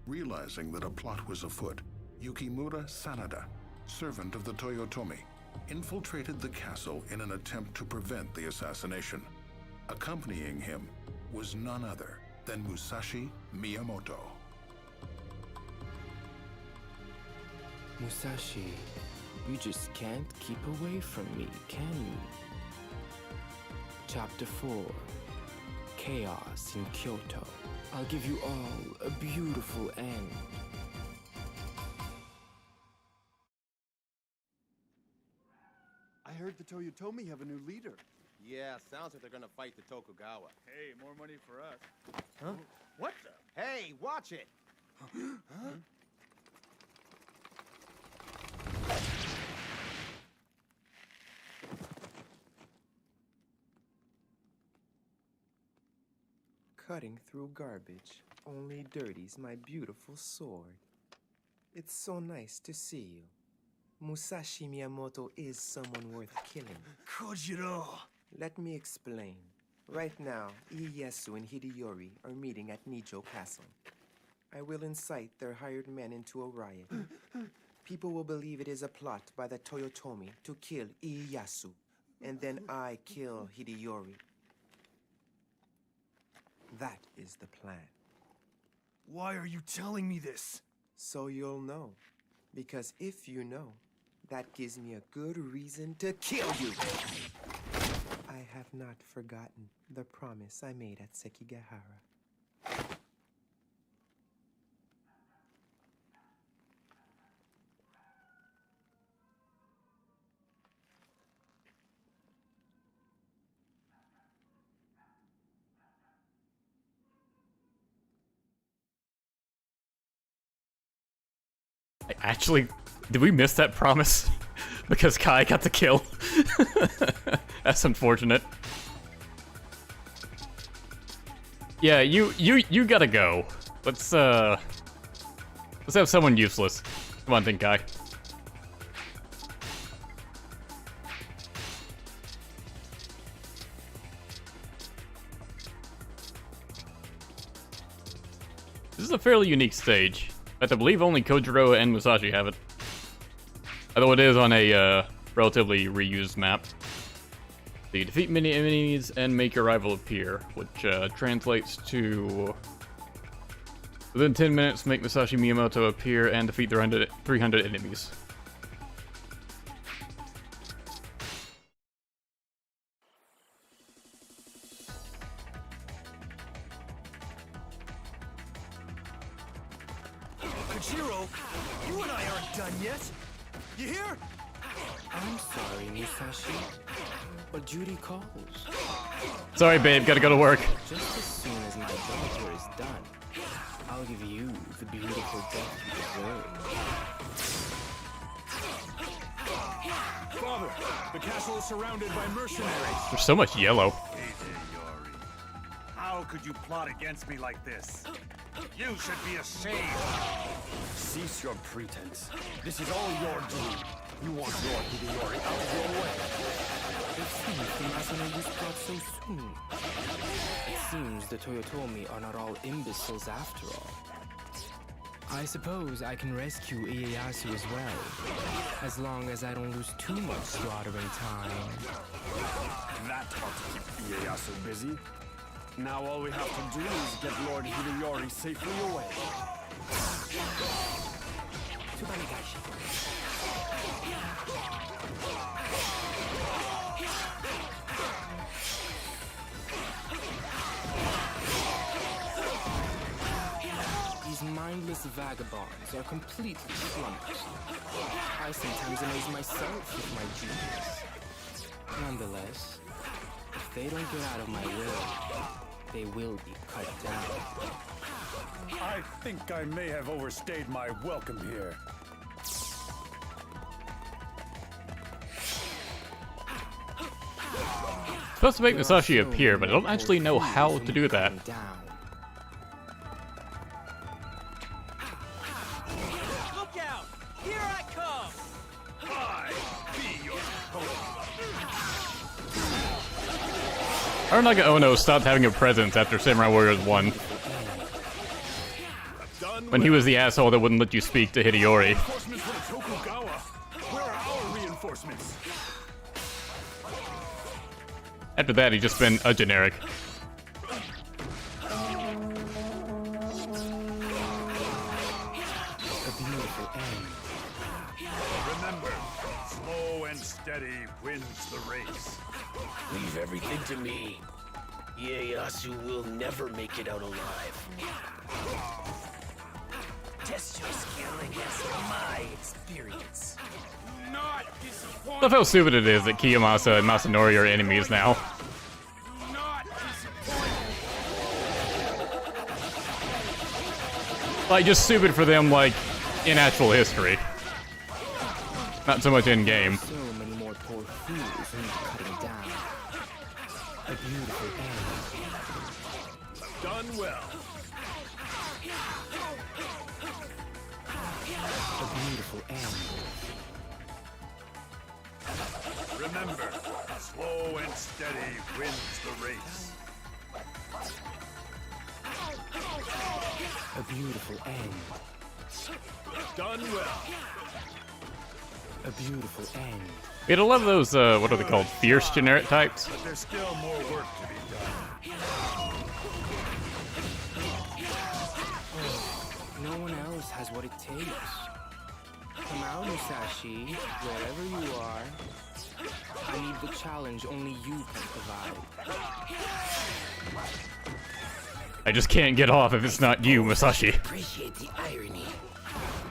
Realizing that a plot was afoot, Yukimura Sanada, servant of the Toyotomi, infiltrated the castle in an attempt to prevent the assassination. Accompanying him was none other than Musashi Miyamoto. Musashi, you just can't keep away from me, can you? Chapter 4, Chaos in Kyoto. I'll give you all a beautiful end. I heard the Toyotomi have a new leader. Yeah, sounds like they're gonna fight the Tokugawa. Hey, more money for us. Huh? What the? Hey, watch it! Huh? Cutting through garbage only dirties my beautiful sword. It's so nice to see you. Musashi Miyamoto is someone worth killing. Kojiro! Let me explain. Right now, Ieyasu and Hideyori are meeting at Nijo Castle. I will incite their hired men into a riot. people will believe it is a plot by the Toyotomi to kill Ieyasu, and then I kill Hideyori. That is the plan. Why are you telling me this? So you'll know. Because if you know, that gives me a good reason to kill you. I have not forgotten the promise I made at Sekigahara. Actually, did we miss that promise? Because Kai got the kill. That's unfortunate. Yeah, you gotta go. Let's have someone useless. Come on, then, Kai. This is a fairly unique stage. I believe only Kojiro and Musashi have it. Although it is on a relatively reused map. So you defeat many enemies and make your rival appear, which translates to... Within 10 minutes, make Musashi Miyamoto appear and defeat 300 enemies. Kojiro, you and I aren't done yet. You hear? I'm sorry, Musashi, but duty calls. Sorry, babe, gotta go to work. Just as soon as my job here is done, I'll give you the beautiful death you deserve. Father, the castle is surrounded by mercenaries. There's so much yellow. Hideyori, how could you plot against me like this? You should be ashamed. Cease your pretense. This is all your doing. You want Lord Hideyori out of your way. It seems the mercenary was brought so soon. It seems the Toyotomi are not all imbeciles after all. I suppose I can rescue Ieyasu as well, as long as I don't lose too much slaughtering time. That ought to keep Ieyasu busy. Now all we have to do is get Lord Hideyori safely away. These mindless vagabonds are completely flummoxed. I sometimes amaze myself with my genius. Nonetheless, if they don't get out of my way, they will be cut down. I think I may have overstayed my welcome here. Supposed to make Musashi appear, but I don't actually know how to do that. Look out! Here I come! I be your Aranaga Ono stopped having a presence after Samurai Warriors 1. When he was the asshole that wouldn't let you speak to Hideyori. Reinforcements from Tokugawa. Where are our reinforcements? After that, he's just been a generic. Remember, slow and steady wins the race. Leave everything to me. Ieyasu will never make it out alive. Test your skill against my experience. Not disappointed. Love how stupid it is that Kiyomasa and Masanori are enemies now. Not disappointed. Like, just stupid for them, like, in actual history. Not so much in-game. So many more poor fools who need cutting down. A beautiful end. Done well. A beautiful end. Remember, slow and steady wins the race. A beautiful end. Done well. A beautiful end. We had a lot of those, what are they called? Fierce generic types? But there's still more work to be done. No one else has what it takes. Come out, Musashi, wherever you are. I need the challenge only you can provide. I just can't get off if it's not you, Musashi. Appreciate the irony.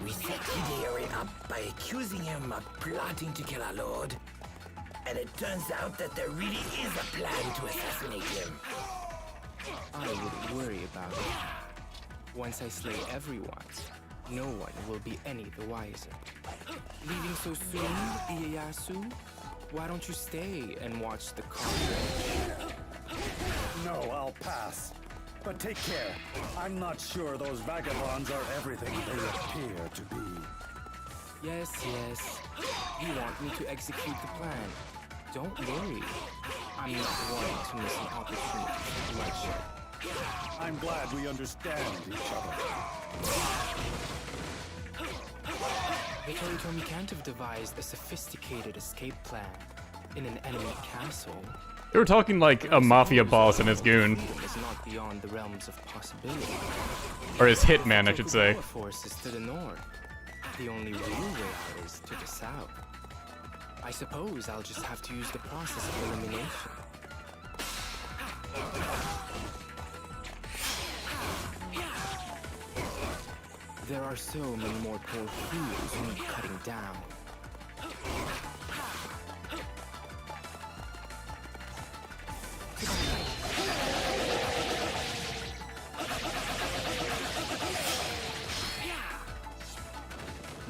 We set Hideyori up by accusing him of plotting to kill our lord. And it turns out that there really is a plan to assassinate him. I wouldn't worry about it. Once I slay everyone, no one will be any the wiser. Leaving so soon, Ieyasu? Why don't you stay and watch the carnage? No, I'll pass. But take care. I'm not sure those vagabonds are everything they appear to be. Yes, yes. You want me to execute the plan. Don't worry. I'm not one to miss an opportunity for bloodshed. I'm glad we understand each other. The Toyotomi can't have devised a sophisticated escape plan in an enemy castle. They were talking like a mafia boss and his goon. Freedom is not beyond the realms of possibility. Or his hitman, I should say. The force is to the north. The only real way out is to the south. I suppose I'll just have to use the process of elimination. There are so many more poor fools who need cutting down.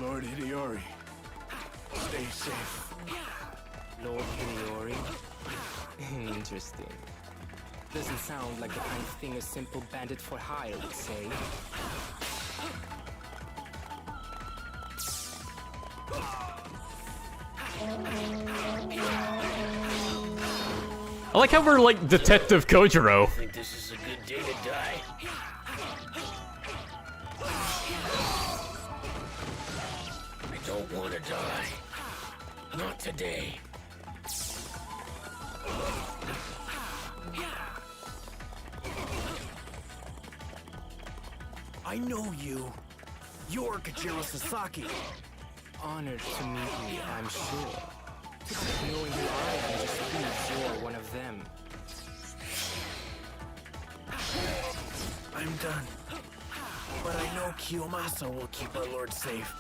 Lord Hideyori, stay safe. Lord Hideyori? Interesting. Doesn't sound like the kind of thing a simple bandit for hire would say. I like how we're like Detective Kojiro. I think this is a good day to die. I don't want to die. Not today. I know you. You're Kojiro Sasaki. Honored to meet you, I'm sure. Knowing who I am just proves you're one of them. I'm done. But I know Kiyomasa will keep our lord safe.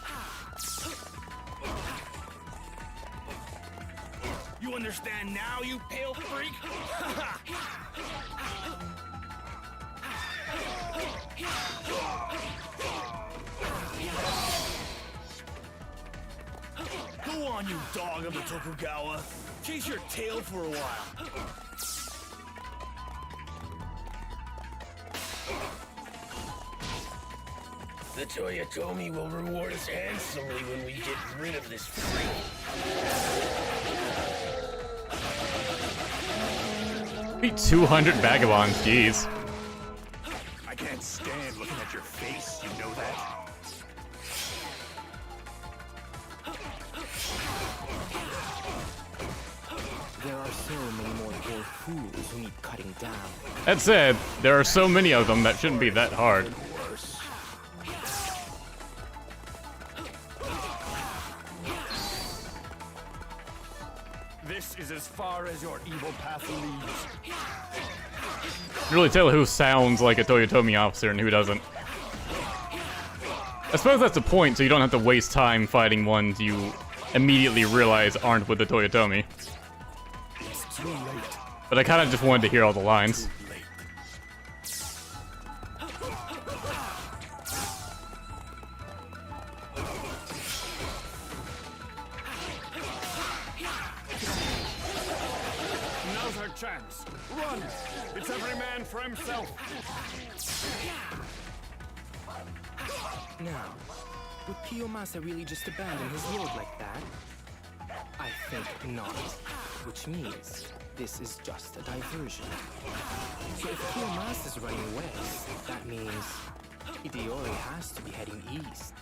You understand now, you pale freak? Go on, you dog of the Tokugawa. Chase your tail for a while. The Toyotomi will reward us handsomely when we get rid of this freak. Beat 200 vagabonds, jeez. I can't stand looking at your face, you know that? There are so many more poor fools who need cutting down. That said, there are so many of them that shouldn't be that hard. This is as far as your evil path leads. You can really tell who sounds like a Toyotomi officer and who doesn't. I suppose that's the point, so you don't have to waste time fighting ones you immediately realize aren't with the Toyotomi. It's too late. But I kind of just wanted to hear all the lines. Now's our chance. Run! It's every man for himself. Now, would Kiyomasa really just abandon his lord like that? I think not. Which means this is just a diversion. So if Kiyomasa's running west, that means Hideyori has to be heading east.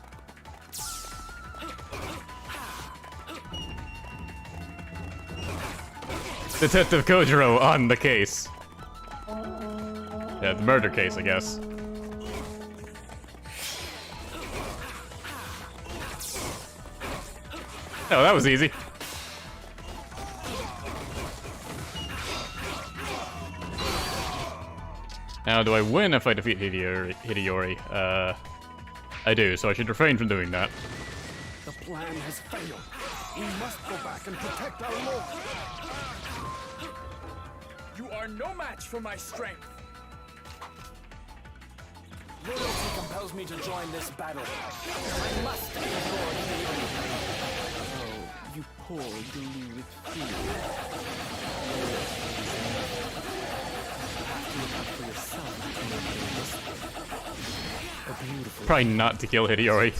Detective Kojiro on the case. Yeah, the murder case, I guess. Oh, that was easy. Now, do I win if I defeat Hideyori? I do, so I should refrain from doing that. The plan has failed. We must go back and protect our lord. You are no match for my strength. Loyalty compels me to join this battle. I must be Lord Oh, you poor deluded fool. You have to look out for yourself and make this a beautiful. Probably not to kill Hideyori.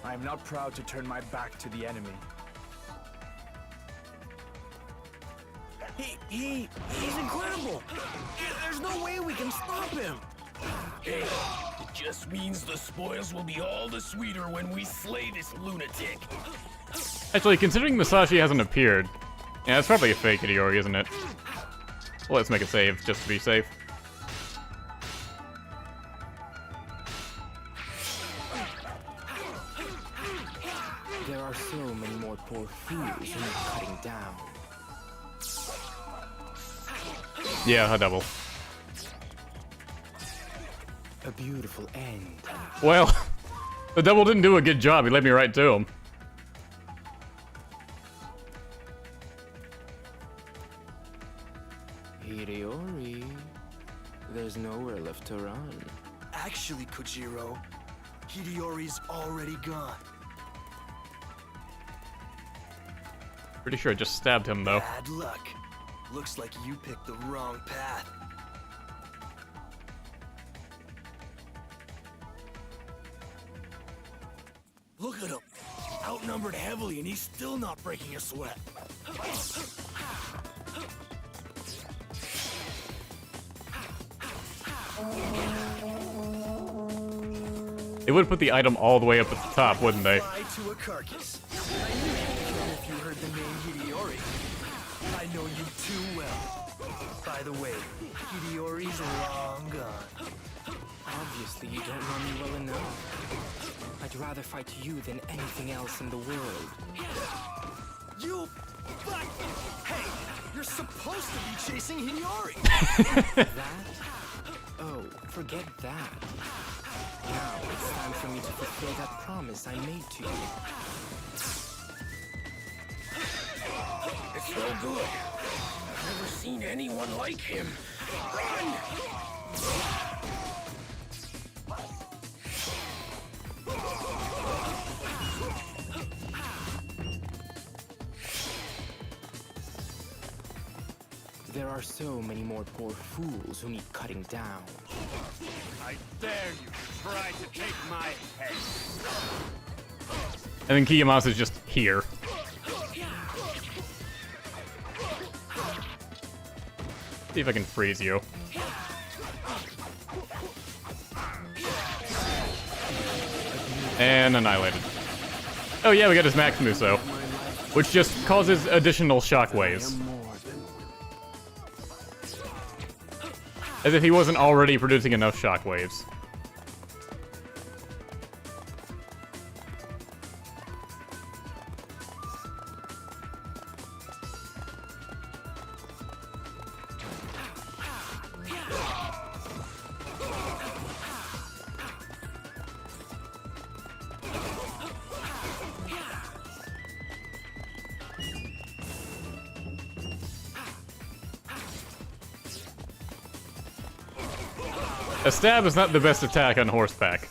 I am not proud to turn my back to the enemy. He's incredible. There's no way we can stop him. Hey, it just means the spoils will be all the sweeter when we slay this lunatic. Actually, considering Musashi hasn't appeared, yeah, it's probably a fake Hideyori, isn't it? Well, let's make a save, just to be safe. There are so many more poor fools who need cutting down. Yeah, a double. A beautiful end. Well, the double didn't do a good job. He led me right to him. Hideyori, there's nowhere left to run. Actually, Kojiro, Hideyori's already gone. Pretty sure I just stabbed him, though. Bad luck. Looks like you picked the wrong path. Look at him. Outnumbered heavily and he's still not breaking a sweat. They would put the item all the way up at the top, wouldn't they? Fly to a carcass. I knew if you heard the name Hideyori. I know you too well. By the way, Hideyori's long gone. Obviously, you don't know me well enough. I'd rather fight you than anything else in the world. You... But... Hey! You're supposed to be chasing Hideyori! That? Oh, forget that. Now it's time for me to fulfill that promise I made to you. It's no good. I've never seen anyone like him. Run! There are so many more poor fools who need cutting down. I dare you to try to take my head. And then Kiyamasa's just here. See if I can freeze you. And annihilated. Oh yeah, we got his Max Muso, which just causes additional shockwaves. As if he wasn't already producing enough shockwaves. A stab is not the best attack on horseback.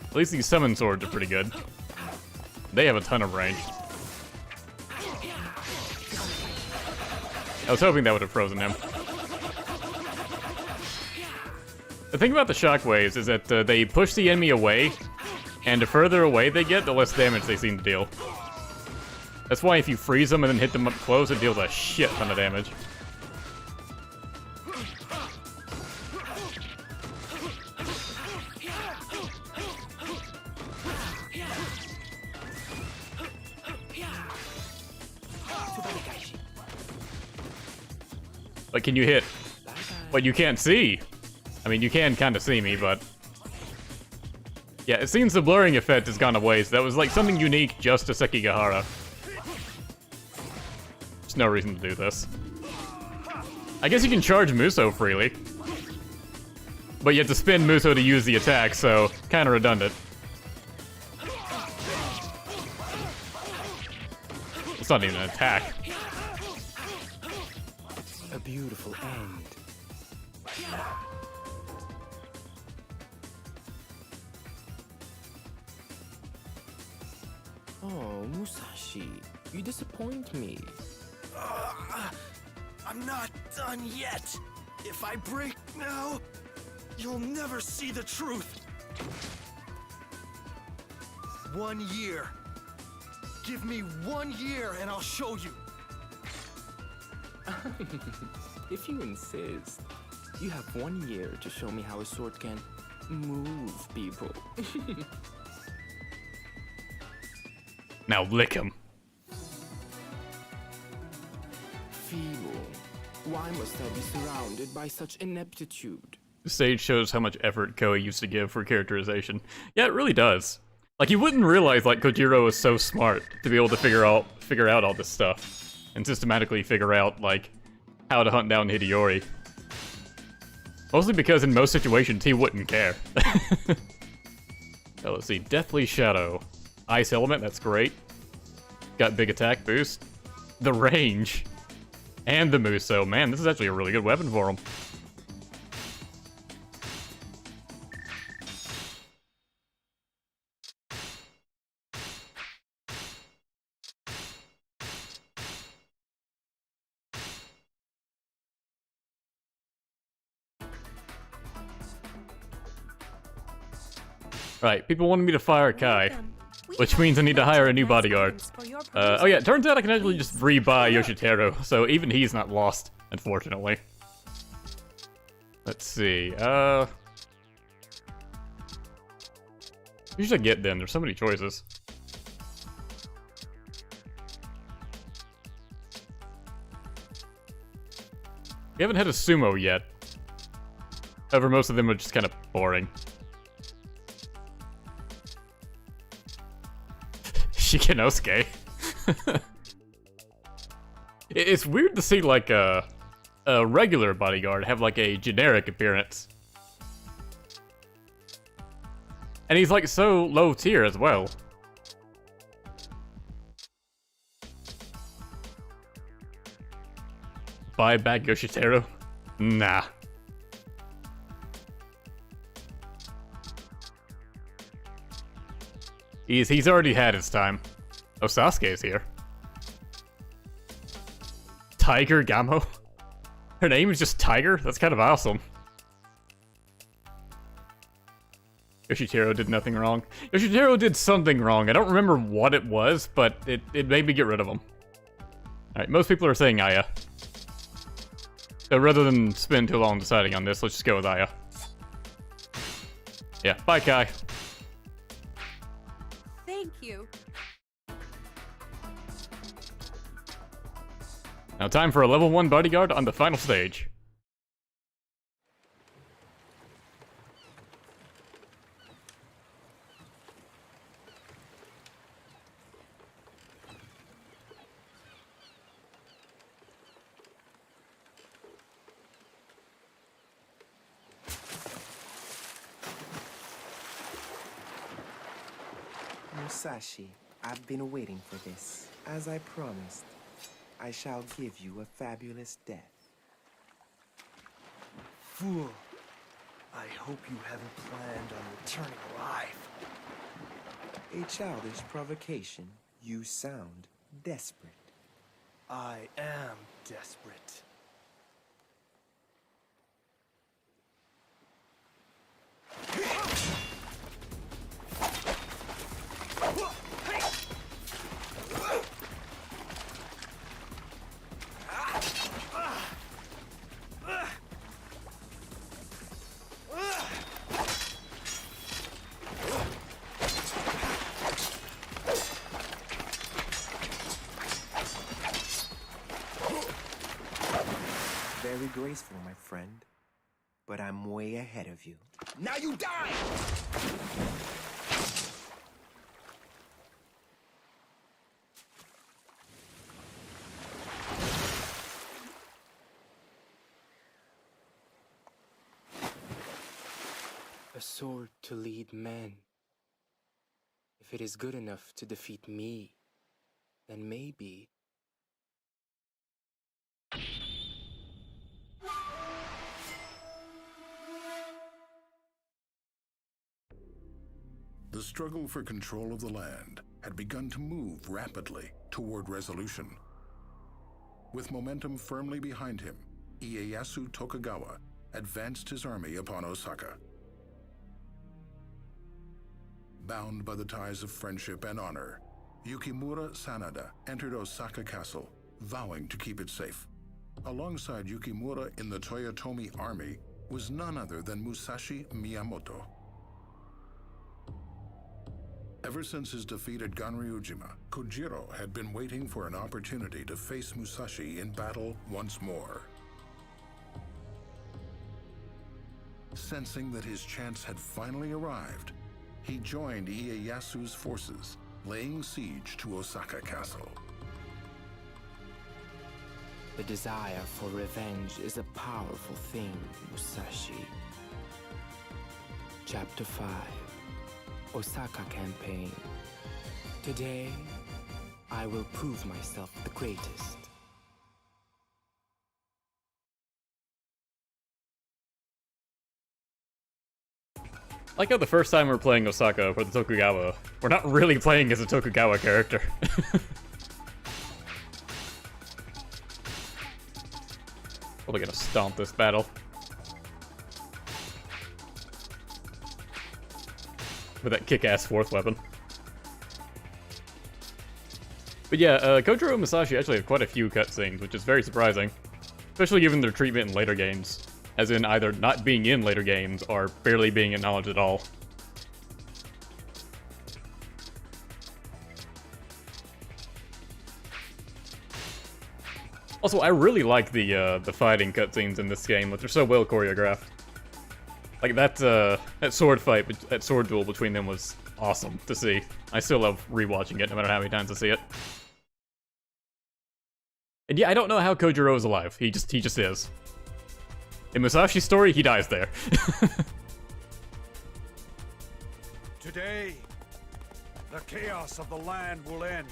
At least these summon swords are pretty good. They have a ton of range. I was hoping that would have frozen him. The thing about the shockwaves is that they push the enemy away, and the further away they get, the less damage they seem to deal. That's why if you freeze them and then hit them up close, it deals a shit ton of damage. But can you hit what you can't see? I mean, you can kind of see me, but... yeah, it seems the blurring effect has gone away, so that was like something unique just to Sekigahara. There's no reason to do this. I guess you can charge Muso freely. But you have to spin Muso to use the attack, so kind of redundant. It's not even an attack. A beautiful end. Oh, Musashi, you disappoint me. I'm not done yet. If I break now, you'll never see the truth. 1 year. Give me 1 year and I'll show you. If you insist, you have 1 year to show me how a sword can move people. Now lick him. Feeble. Why must I be surrounded by such ineptitude? The stage shows how much effort Koei used to give for characterization. Yeah, it really does. Like, you wouldn't realize, like, Kojiro is so smart to be able to figure out all this stuff. And systematically figure out, like, how to hunt down Hideyori. Mostly because in most situations, he wouldn't care. So let's see, Deathly Shadow. Ice Element, that's great. Got big attack boost. The range. And the Muso. Man, this is actually a really good weapon for him. Right, people wanted me to fire Kai, which means I need to hire a new bodyguard. Oh yeah, it turns out I can actually just rebuy Yoshitaro, so even he's not lost, unfortunately. Let's see, who should I get then? There's so many choices. We haven't had a sumo yet. However, most of them are just kind of boring. Shikinosuke. It's weird to see like a regular bodyguard have like a generic appearance. And he's like so low tier as well. Buy back Yoshitaro? Nah. He's already had his time. Oh, Sasuke's here. Tiger Gamo? Her name is just Tiger? That's kind of awesome. Yoshitaro did nothing wrong. Yoshitaro did something wrong. I don't remember what it was, but it made me get rid of him. Alright, most people are saying Aya. So rather than spend too long deciding on this, let's just go with Aya. Yeah, bye Kai. Thank you. Now time for a level 1 bodyguard on the final stage. Musashi, I've been waiting for this. As I promised, I shall give you a fabulous death. Fool. I hope you haven't planned on returning alive. A childish provocation. You sound desperate. I am desperate. graceful, my friend. But I'm way ahead of you. Now you die! A sword to lead men. If it is good enough to defeat me, then maybe... The struggle for control of the land had begun to move rapidly toward resolution. With momentum firmly behind him, Ieyasu Tokugawa advanced his army upon Osaka. Bound by the ties of friendship and honor, Yukimura Sanada entered Osaka Castle, vowing to keep it safe. Alongside Yukimura in the Toyotomi army was none other than Musashi Miyamoto. Ever since his defeat at Ganryujima, Kojiro had been waiting for an opportunity to face Musashi in battle once more. Sensing that his chance had finally arrived, he joined Ieyasu's forces, laying siege to Osaka Castle. The desire for revenge is a powerful thing, Musashi. Chapter 5. Osaka Campaign. Today, I will prove myself the greatest. Like how the first time we're playing Osaka for the Tokugawa, we're not really playing as a Tokugawa character. Probably gonna stomp this battle. With that kick-ass fourth weapon. But yeah, Kojiro and Musashi actually have quite a few cutscenes, which is very surprising. Especially given their treatment in later games. As in either not being in later games, or barely being acknowledged at all. Also, I really like the fighting cutscenes in this game, which are so well choreographed. Like that sword fight, that sword duel between them was awesome to see. I still love rewatching it, no matter how many times I see it. And yeah, I don't know how Kojiro is alive. He just is. In Musashi's story, he dies there. Today, the chaos of the land will end,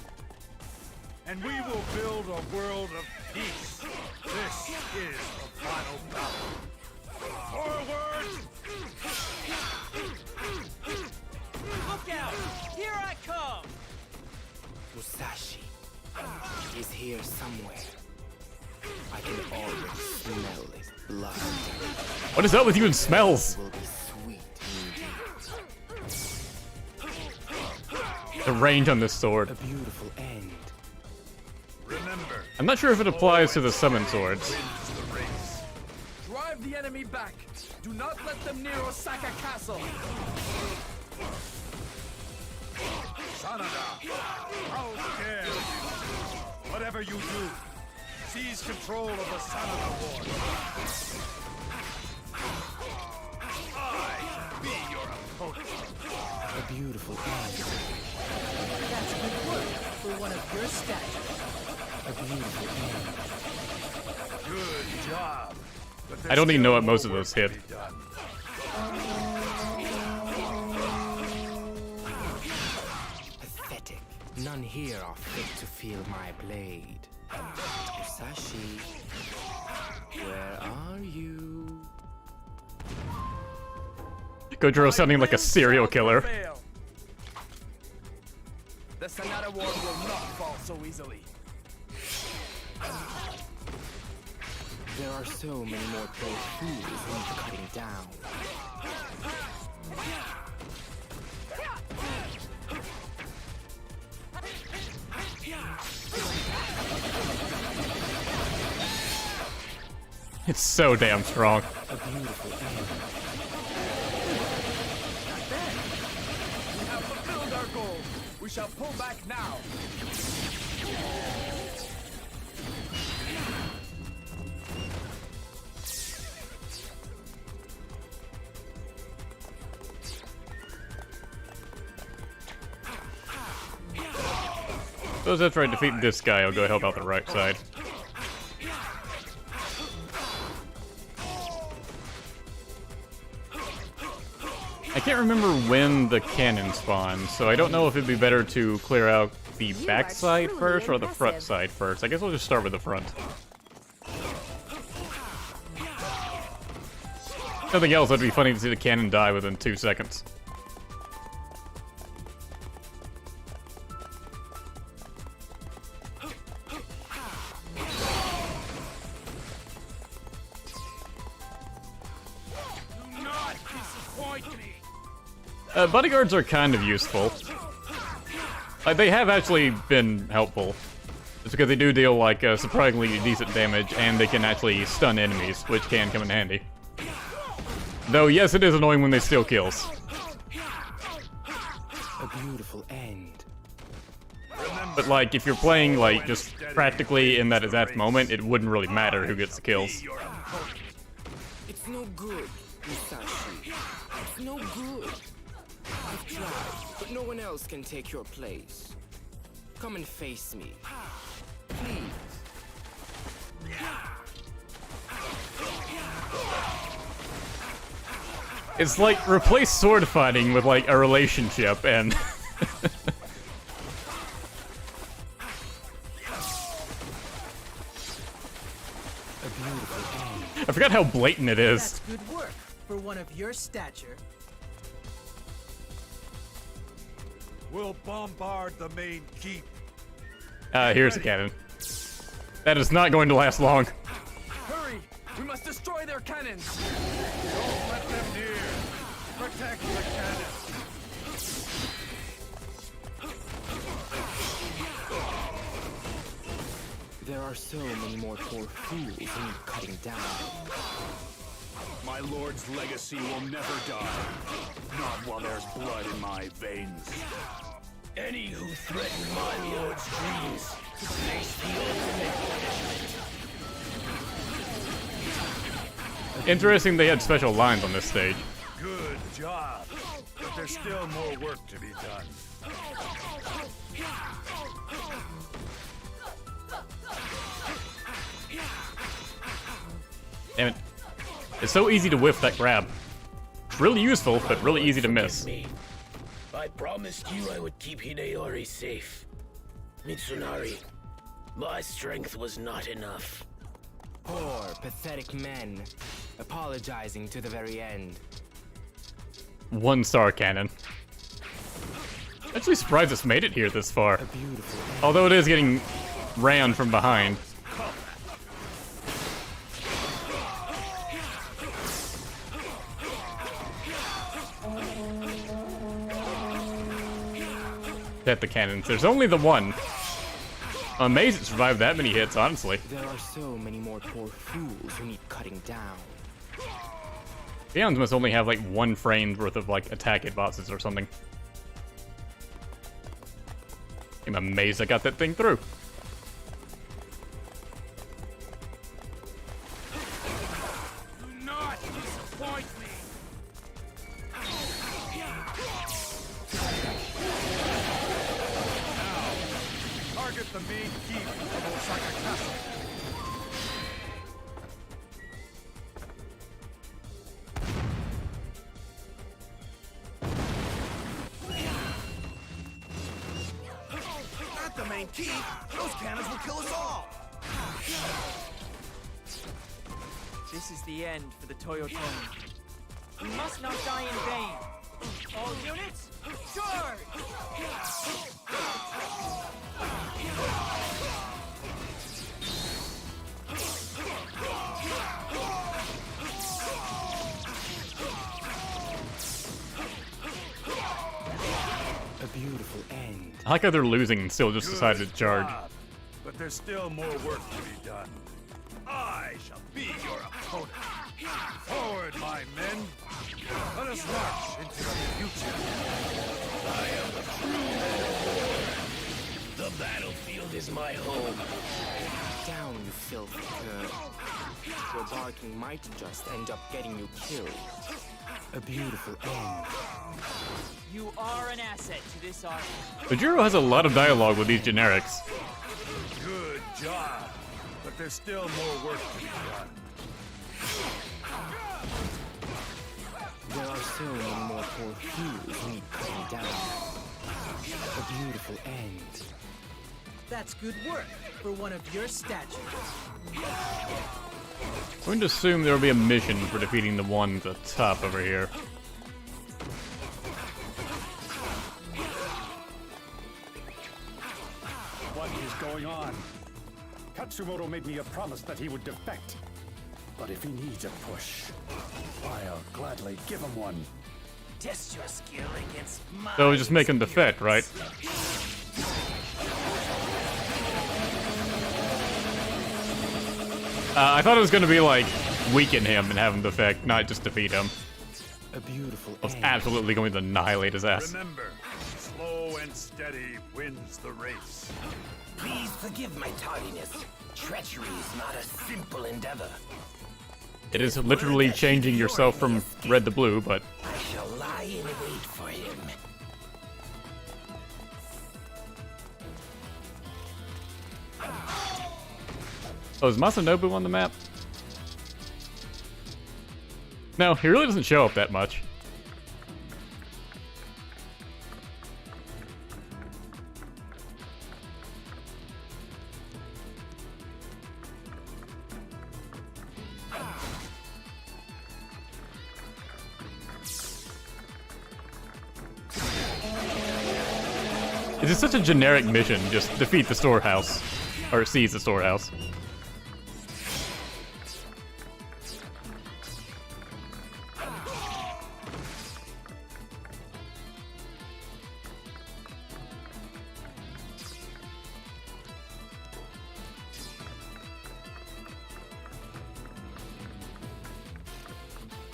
and we will build a world of peace. This is the final battle. Forward! Look out! Here I come! Musashi is here somewhere. I can already smell his blood. What is up with you and smells? Will be sweet indeed. The range on this sword. A beautiful end. Remember, I'm not sure if it applies to the summon swords. Drive the enemy back. Do not let them near Osaka Castle. Sanada, how dare you? Whatever you do, seize control of the Sanada War. I be your opponent. A beautiful end. That's good work for one of your stature. A beautiful end. Good job. But I don't there's even know still what most of more those work hit. to be done. Pathetic. None here are fit to feel my blade. Musashi, where are you? Kojiro sounding like a serial killer. The Sanada War will not fall so easily. There are so many more Tofu's in cutting down. It's so damn strong. A beautiful end. We have fulfilled our goal. We shall pull back now. Those after I defeat this guy, I'll go help out the right side. I can't remember when the cannon spawns, so I don't know if it'd be better to clear out the back side first or the front side first. I guess we'll just start with the front. Nothing else, it'd be funny to see the cannon die within 2 seconds. Bodyguards are kind of useful. They have actually been helpful. It's because they do deal, like, surprisingly decent damage, and they can actually stun enemies, which can come in handy. Though, yes, it is annoying when they steal kills. A beautiful end. But, like, if you're playing, like, just practically in that exact moment, it wouldn't really matter who gets the kills. It's no good, Musashi. It's no good. I've tried, but no one else can take your place. Come and face me. Please. It's like, replace sword fighting with, like, a relationship, and... I forgot how blatant it is. That's good work for one of your stature. We'll bombard the main keep. Here's the cannon. That is not going to last long. Hurry! We must destroy their cannons! Don't let them near. Protect the cannon. There are so many more poor fools who need cutting down. My lord's legacy will never die. Not while there's blood in my veins. Any who threaten my lord's dreams face the ultimate. Interesting they had special lines on this stage. Good job. But there's still more work to be done. Damn it. It's so easy to whiff that grab. It's really useful, but really easy to miss. I promised you I would keep Hideyori safe. Mitsunari, my strength was not enough. Poor, pathetic men, apologizing to the very end. 1-star cannon. Actually surprised it's made it here this far. Although it is getting rammed from behind. At the cannons. There's only the one. I'm amazed it survived that many hits, honestly. There are so many more poor fools who need cutting down. Peons must only have like 1 frame's worth of like attack hitboxes or something. I'm amazed I got that thing through. Do not disappoint me. Target the main keep of Osaka Castle. At the main keep, those cannons will kill us all! This is the end for the Toyotomi. We must not die in vain. All units, charge! A beautiful end. I like how they're losing and still just decided to charge. But there's still more work to be done. I shall be your opponent. Forward, my men. Let us march into the future. I am the true man of war. The battlefield is my home. Down, you filthy cur. Your barking might just end up getting you killed. A beautiful end. You are an asset to this army. Kojiro has a lot of dialogue with these generics. Good job. But there's still more work to be done. There are so many more poor fools who need cutting down. A beautiful end. That's good work for one of your stature. I'm going to assume there will be a mission for defeating the one at the top over here. What is going on? Katsumoto made me a promise that he would defect. But if he needs a push, I'll gladly give him one. Test your skill against my So just make him defect, right? I thought it was going to be like weaken him and have him defect, not just defeat him. A beautiful I was end. absolutely going to annihilate his ass. Remember, slow and steady wins the race. Please forgive my tardiness. Treachery is not a simple endeavor. It is literally changing yourself from red to blue, but I shall lie in wait for him. oh, is Masanobu on the map? No, he really doesn't show up that much. It is such a generic mission, just defeat the storehouse. Or seize the storehouse.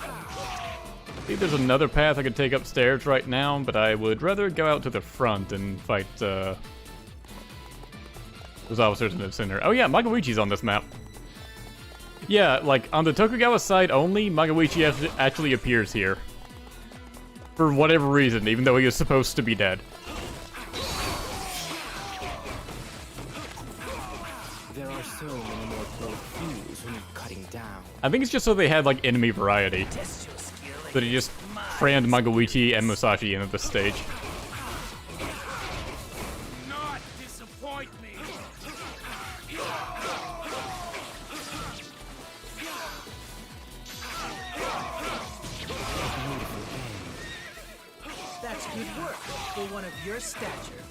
I think there's another path I could take upstairs right now, but I would rather go out to the front and fight those officers in the center. Oh yeah, Magawichi's on this map. Yeah, like on the Tokugawa side only, Magawichi actually appears here. For whatever reason, even though he is supposed to be dead. There are so many more poor fools who need cutting down. I think it's just so they had like enemy variety. But he just crammed Magawichi and Musashi in at this stage. Not disappoint me. That's good work for one of your stature.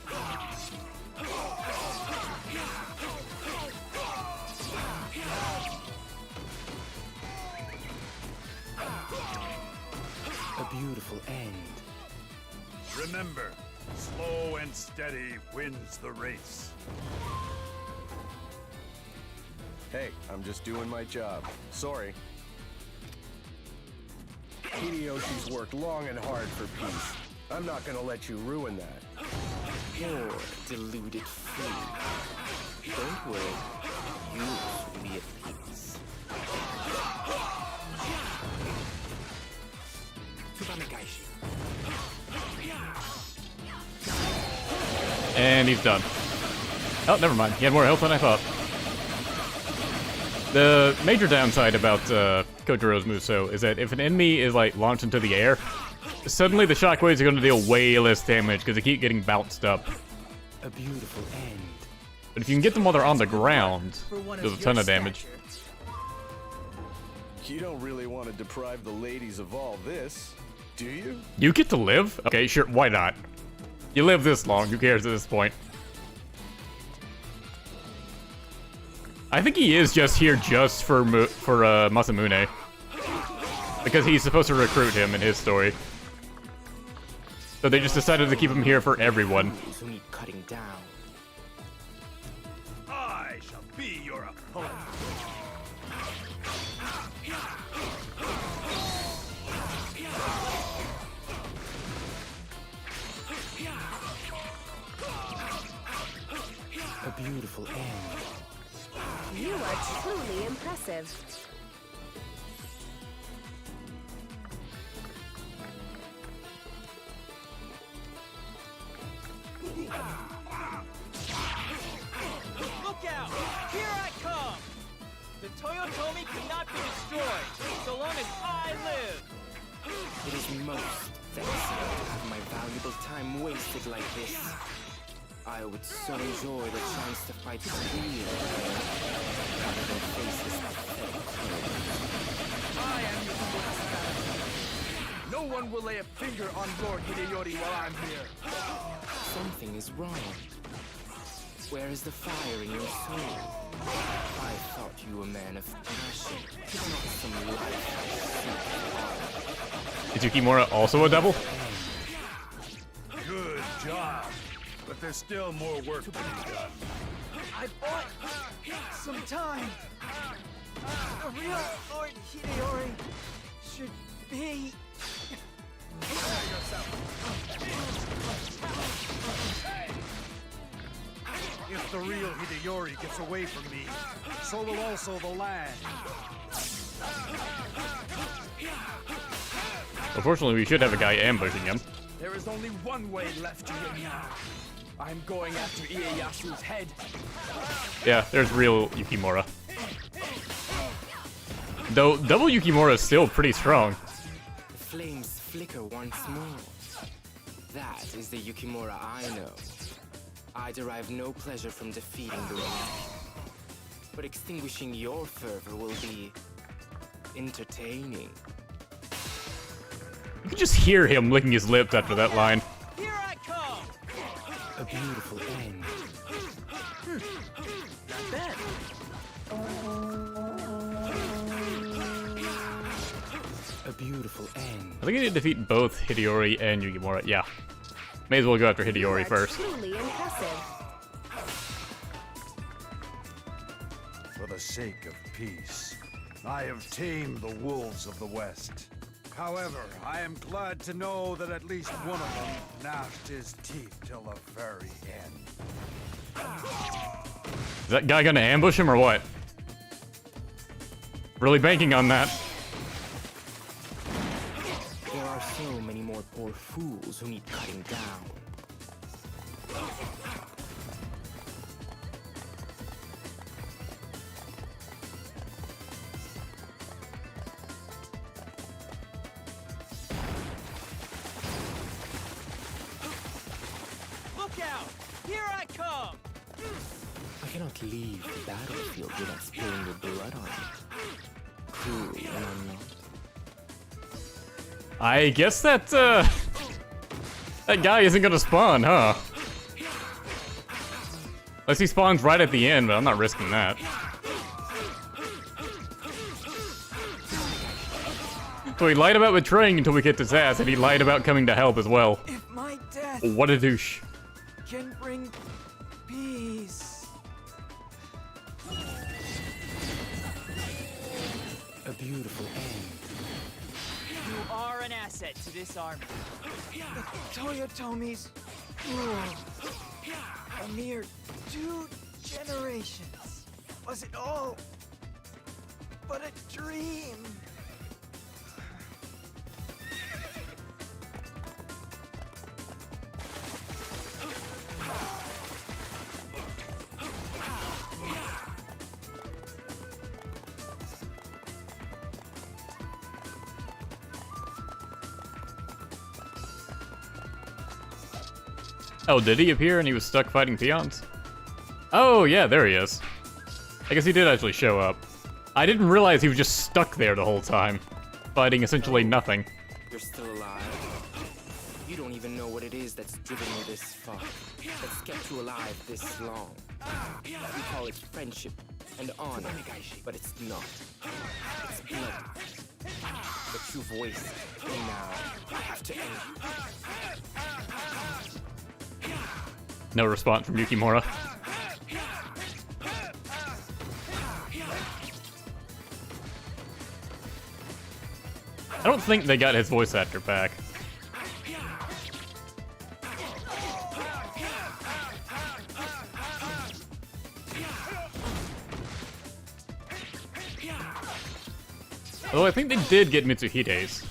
A beautiful end. Remember, slow and steady wins the race. Hey, I'm just doing my job. Sorry. Hideyoshi's worked long and hard for peace. I'm not gonna let you ruin that. Poor, deluded fool. Don't worry. You will be at peace. And he's done. Oh, never mind. He had more health than I thought. The major downside about Kojiro's Muso is that if an enemy is like launched into the air, suddenly the shockwaves are going to deal way less damage because they keep getting bounced up. A beautiful end. But if you can get them while they're on the ground, does a ton of damage. You don't really want to deprive the ladies of all this, do you? You get to live? Okay, sure, why not? You live this long, who cares at this point? I think he is just here just for Masamune. Because he's supposed to recruit him in his story. So they just decided to keep him here for everyone. Who need cutting down. I shall be your opponent. A beautiful end. You are truly impressive. Look out! Here I come! The Toyotomi cannot be destroyed so long as I live! It is most vexing to have my valuable time wasted like this. I would so enjoy the chance to fight the real rather than face this pathetic clone. I am your last battle. No one will lay a finger on Lord Hideyori while I'm here. Something is wrong. Where is the fire in your soul? I thought you were a man of passion, not some life. Is Yukimura also a double? Good job. But there's still more work to be done. I bought some time. The real Lord Hideyori should be... If the real Hideyori gets away from me, so will also the land. Unfortunately, we should have a guy ambushing him. There is only one way left to win now. I'm going after Ieyasu's head. Yeah, there's real Yukimura. Though, double Yukimura is still pretty strong. The flames flicker once more. That is the Yukimura I know. I derive no pleasure from defeating the enemy. But extinguishing your fervor will be... entertaining. You can just hear him licking his lips after that line. Here I come! A beautiful end. Not bad. A beautiful end. I think I need to defeat both Hideyori and Yukimura. Yeah. May as well go after Hideyori first. Truly impressive. For the sake of peace, I have tamed the wolves of the West. However, I am glad to know that at least one of them gnashed his teeth till the very end. Is that guy gonna ambush him or what? Really banking on that. There are so many more poor fools who need cutting down. Look out! Here I come! I cannot leave the battlefield without spilling your blood on it. Cruel, am I not? I guess that, that guy isn't gonna spawn, huh? Unless he spawns right at the end, but I'm not risking that. So he lied about betraying until we kicked his ass, and he lied about coming to help as well. If my death What a douche. can bring peace. A beautiful end. You are an asset to this army. The Toyotomi's rule. A mere 2 generations. Was it all but a dream? Oh, did he appear and he was stuck fighting peons? Oh, yeah, there he is. I guess he did actually show up. I didn't realize he was just stuck there the whole time, fighting essentially nothing. You're still alive? You don't even know what it is that's driven you this far, that's kept you alive this long. You call it friendship and honor, but it's not. It's blood. But you've wasted, and now I have to end you. No response from Yukimura. I don't think they got his voice actor back. Although I think they did get Mitsuhide's.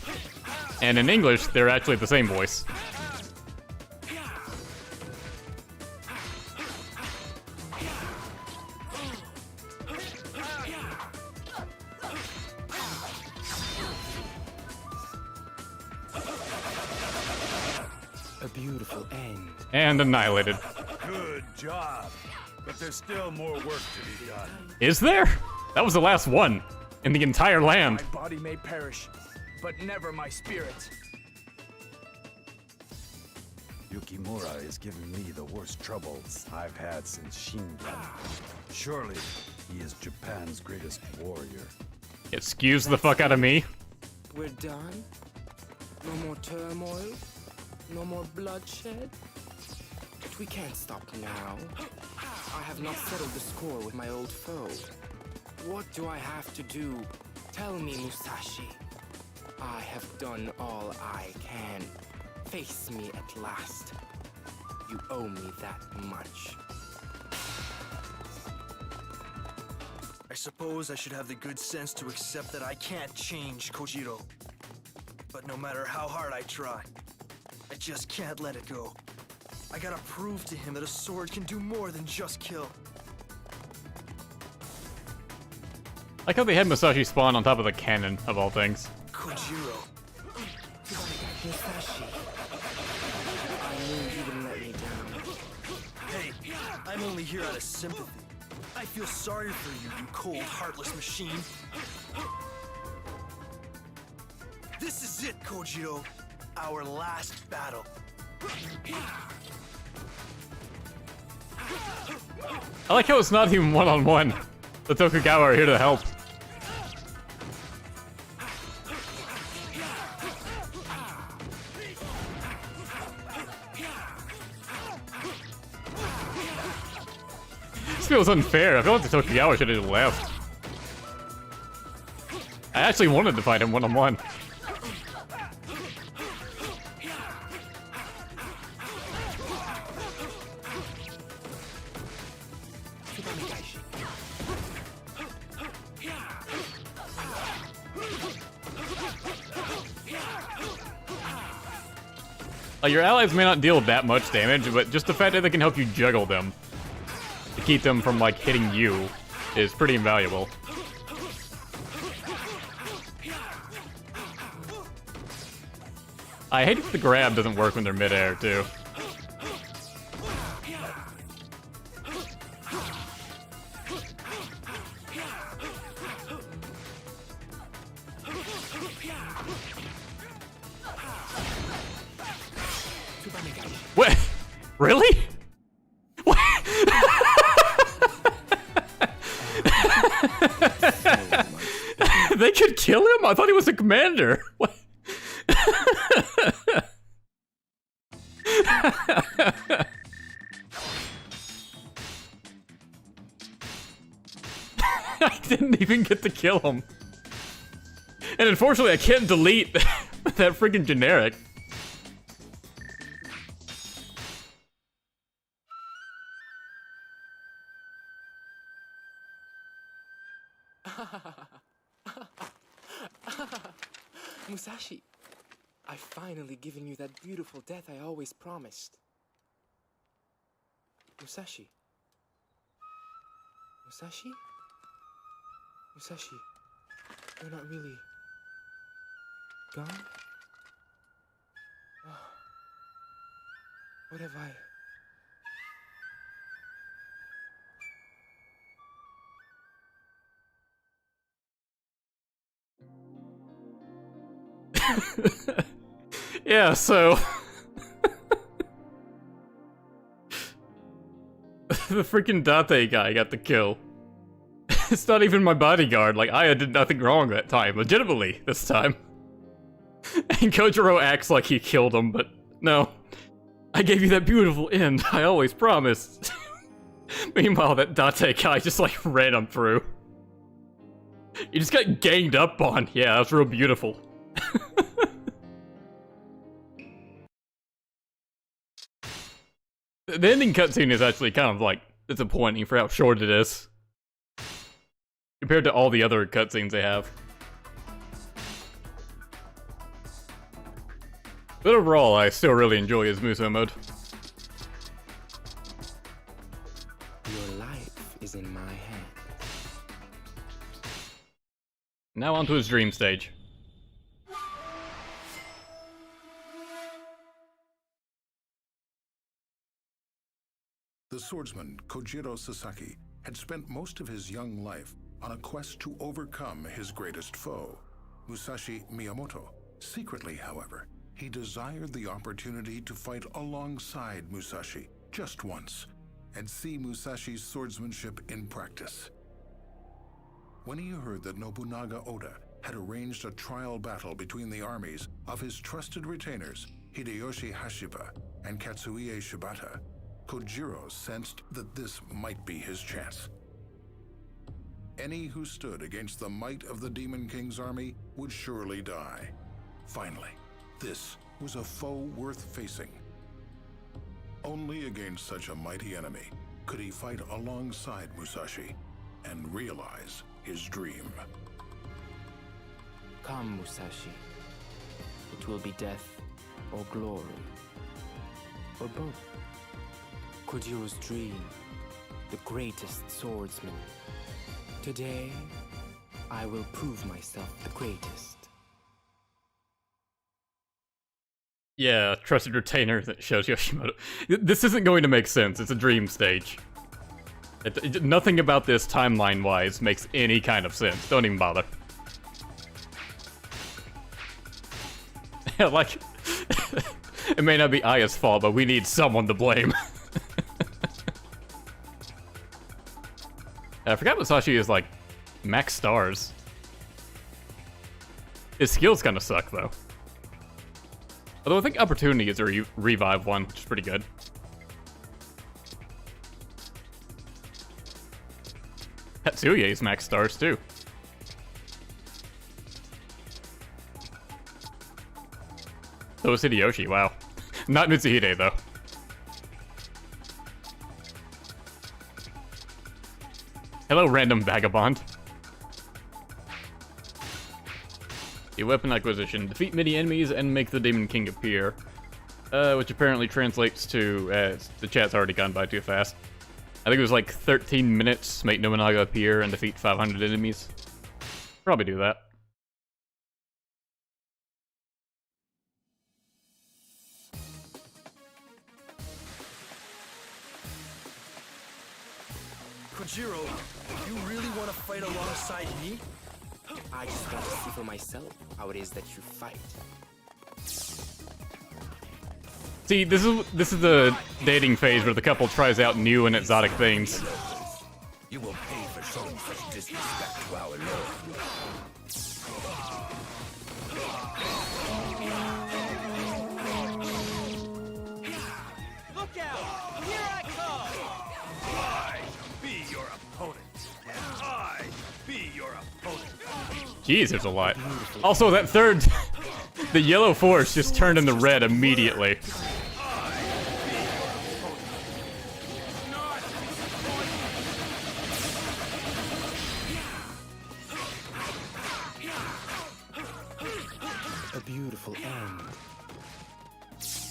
And in English, they're actually the same voice. a beautiful end. And annihilated. Good job. But there's still more work to be done. Is there? That was the last one in the entire land. My body may perish, but never my spirit. Yukimura is giving me the worst troubles I've had since Shingen. Surely, he is Japan's greatest warrior. Excuse the fuck out of me. We're done? No more turmoil? No more bloodshed? But we can't stop now. I have not settled the score with my old foe. What do I have to do? Tell me, Musashi. I have done all I can. Face me at last. You owe me that much. I suppose I should have the good sense to accept that I can't change Kojiro. But no matter how hard I try, I just can't let it go. I gotta prove to him that a sword can do more than just kill. Like how they had Musashi spawn on top of the cannon, of all things. Kojiro. Musashi. I knew you wouldn't let me down. Hey, I'm only here out of sympathy. I feel sorry for you, you cold, heartless machine. This is it, Kojiro. Our last battle. I like how it's not even one-on-one. The Tokugawa are here to help. This feels unfair. I feel like the Tokugawa should have left. I actually wanted to fight him one-on-one. Your allies may not deal that much damage, but just the fact that they can help you juggle them to keep them from, like, hitting you is pretty invaluable. I hate if the grab doesn't work when they're midair, too. What? Really? What? They could kill him? I thought he was a commander. What? I didn't even get to kill him. And unfortunately, I can't delete that freaking generic. Musashi, I've finally given you that beautiful death I always promised. Musashi? Musashi? Musashi, you're not really gone? Oh, what have I... Yeah, so... the freaking Date guy got the kill. It's not even my bodyguard, like, I did nothing wrong that time, legitimately, this time. And Kojiro acts like he killed him, but no. I gave you that beautiful end, I always promised. Meanwhile, that Date guy just, like, ran him through. He just got ganged up on. Yeah, that was real beautiful. The ending cutscene is actually kind of, like, disappointing for how short it is. Compared to all the other cutscenes they have. But overall, I still really enjoy his Muso mode. Your life is in my hands. Now onto his dream stage. The swordsman Kojiro Sasaki had spent most of his young life on a quest to overcome his greatest foe, Musashi Miyamoto. Secretly, however, he desired the opportunity to fight alongside Musashi just once and see Musashi's swordsmanship in practice. When he heard that Nobunaga Oda had arranged a trial battle between the armies of his trusted retainers, Hideyoshi Hashiba and Katsuie Shibata, Kojiro sensed that this might be his chance. Any who stood against the might of the Demon King's army would surely die. Finally, this was a foe worth facing. Only against such a mighty enemy could he fight alongside Musashi and realize his dream. Come, Musashi. It will be death or glory, or both. Kojiro's dream, the greatest swordsman. Today, I will prove myself the greatest. Yeah, trusted retainer that shows Yoshimoto. This isn't going to make sense. It's a dream stage. Nothing about this timeline-wise makes any kind of sense. Don't even bother. Like, it may not be Aya's fault, but we need someone to blame. I forgot Musashi is like max stars. His skills kind of suck though. Although I think Opportunity is a revive one, which is pretty good. Katsuye's max stars too. So is Hideyoshi, wow. Not Mitsuhide though. Hello, random vagabond. A weapon acquisition. Defeat many enemies and make the Demon King appear. Which apparently translates to, the chat's already gone by too fast. I think it was like 13 minutes, make Nobunaga appear and defeat 500 enemies. Probably do that. Kojiro, you really want to fight alongside me? I just want to see for myself how it is that you fight. See, this is the dating phase where the couple tries out new and exotic things. You will pay for showing such disrespect to our lord. Look out! Here I come! I be your opponent. I be your opponent. Jeez, there's a lot. Also, that third, the yellow force just turned into red immediately. A beautiful end.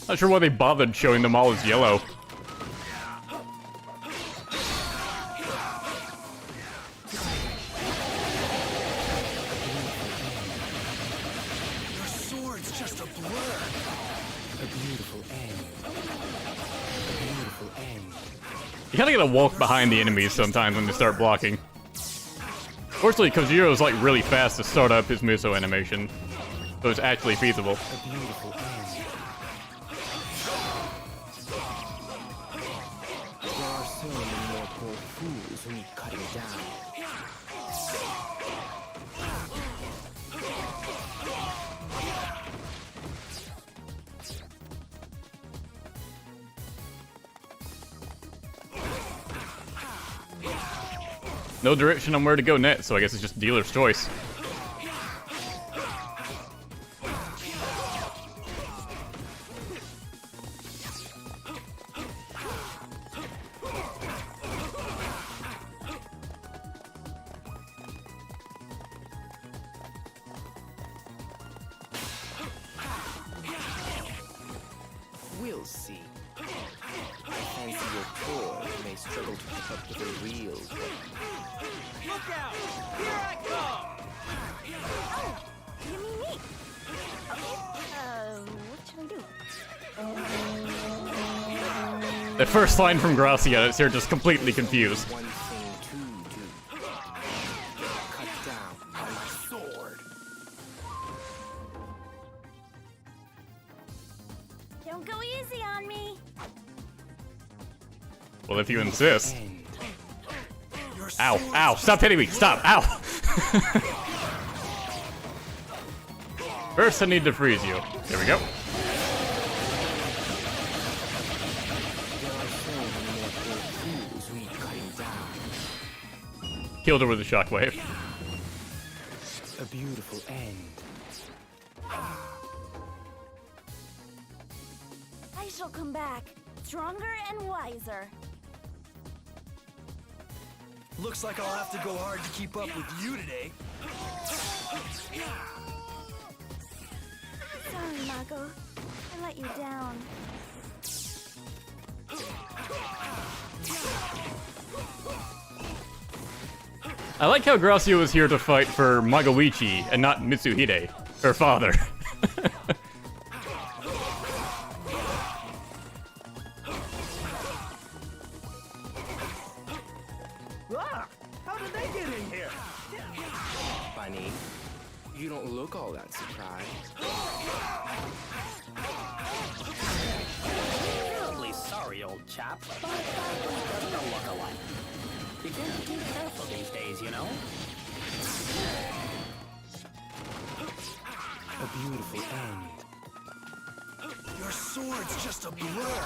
Not sure why they bothered showing them all as yellow. Your sword's just a blur. A beautiful end. A beautiful end. You kinda gotta walk behind the enemies sometimes when they start blocking. Fortunately, Kojiro's like really fast to start up his Muso animation, so it's actually feasible. A beautiful end. There are so many more poor fools who need cutting down. No direction on where to go next, so I guess it's just dealer's choice. We'll see. I fancy your core may struggle to keep up with a real one. Look out! Here I come! Oh, you mean me? Okay. What shall I do? The first line from Gracia is here just completely confused. One thing to do. Cut down on my sword. Don't go easy on me. Well, if you insist. Ow, ow, stop hitting me, stop, ow! First, I need to freeze you. Here we go. Killed her with a shockwave. A beautiful end. I shall come back, stronger and wiser. Looks like I'll have to go hard to keep up with you today. Sorry, Mago. I let you down. I like how Gracia was here to fight for Magawichi and not Mitsuhide, her father. Ah, how did they get in here? Bunny, you don't look all that surprised. Terribly sorry, old chap, but that doesn't look alike. You can't be careful these days, you know? A beautiful end. Your sword's just a blur.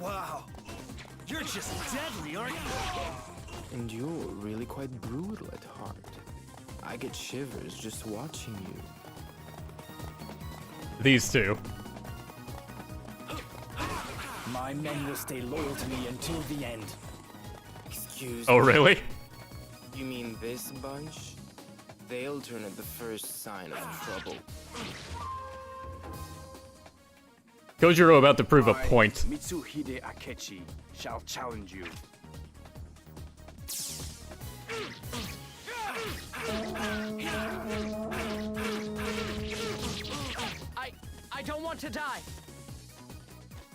Wow. You're just deadly, aren't you? And you're really quite brutal at heart. I get shivers just watching you. These two. My men will stay loyal to me until the end. Excuse Oh, me? really? You mean this bunch? They'll turn at the first sign of trouble. Kojiro about to prove a point. Mitsuhide Akechi shall challenge you. I don't want to die.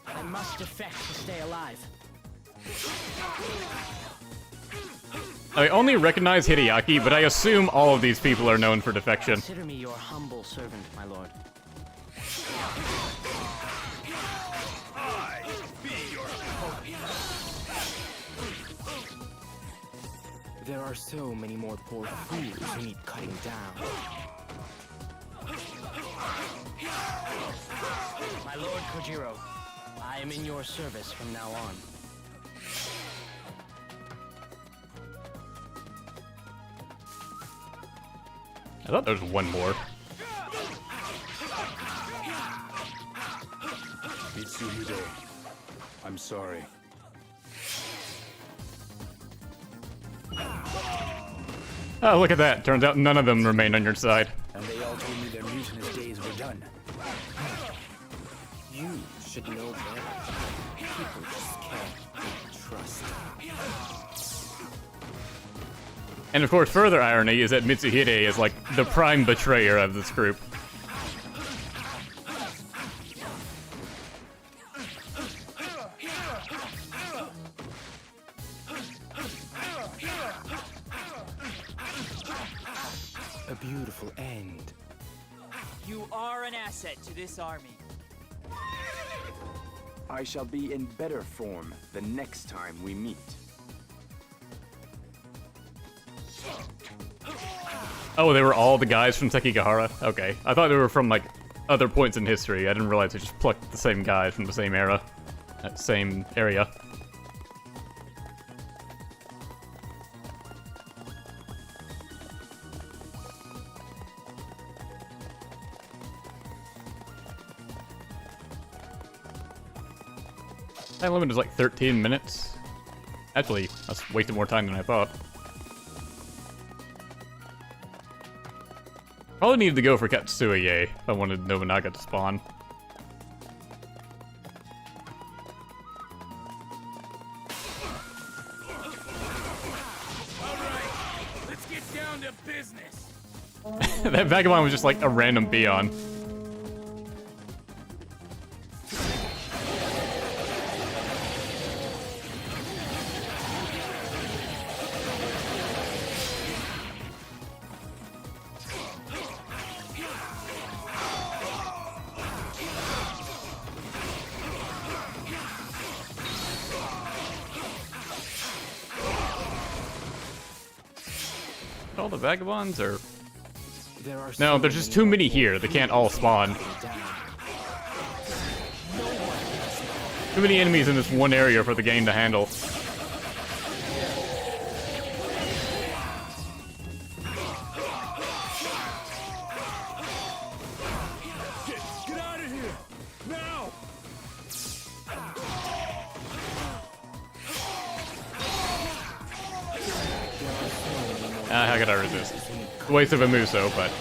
I must defect to stay alive. I only recognize Hideaki, but I assume all of these people are known for defection. Consider me your humble servant, my lord. I be your There are so many more poor fools who need cutting down. My lord Kojiro, I am in your service from now on. I thought there was one more. Mitsuhide, I'm sorry. Oh, look at that. Turns out none of them remain on your side. And they all told me their mutinous days were done. You should know better. People just can't be trusted. And of course, further irony is that Mitsuhide is like the prime betrayer of this group. A beautiful end. You are an asset to this army. I shall be in better form the next time we meet. Oh, they were all the guys from Sekigahara? Okay. I thought they were from, like, other points in history. I didn't realize they just plucked the same guys from the same era. That same area. Time limit is like 13 minutes. Actually, that's wasted more time than I thought. Probably needed to go for Katsuye if I wanted Nobunaga to spawn. Alright, let's get down to business. That vagabond was just like a random peon. all the vagabonds, or... There are No, so there's just many too more many here. They can't all spawn. Too many enemies in this one area for the game to handle. Get out of here! Now! How could I resist? Waste of a Muso, but...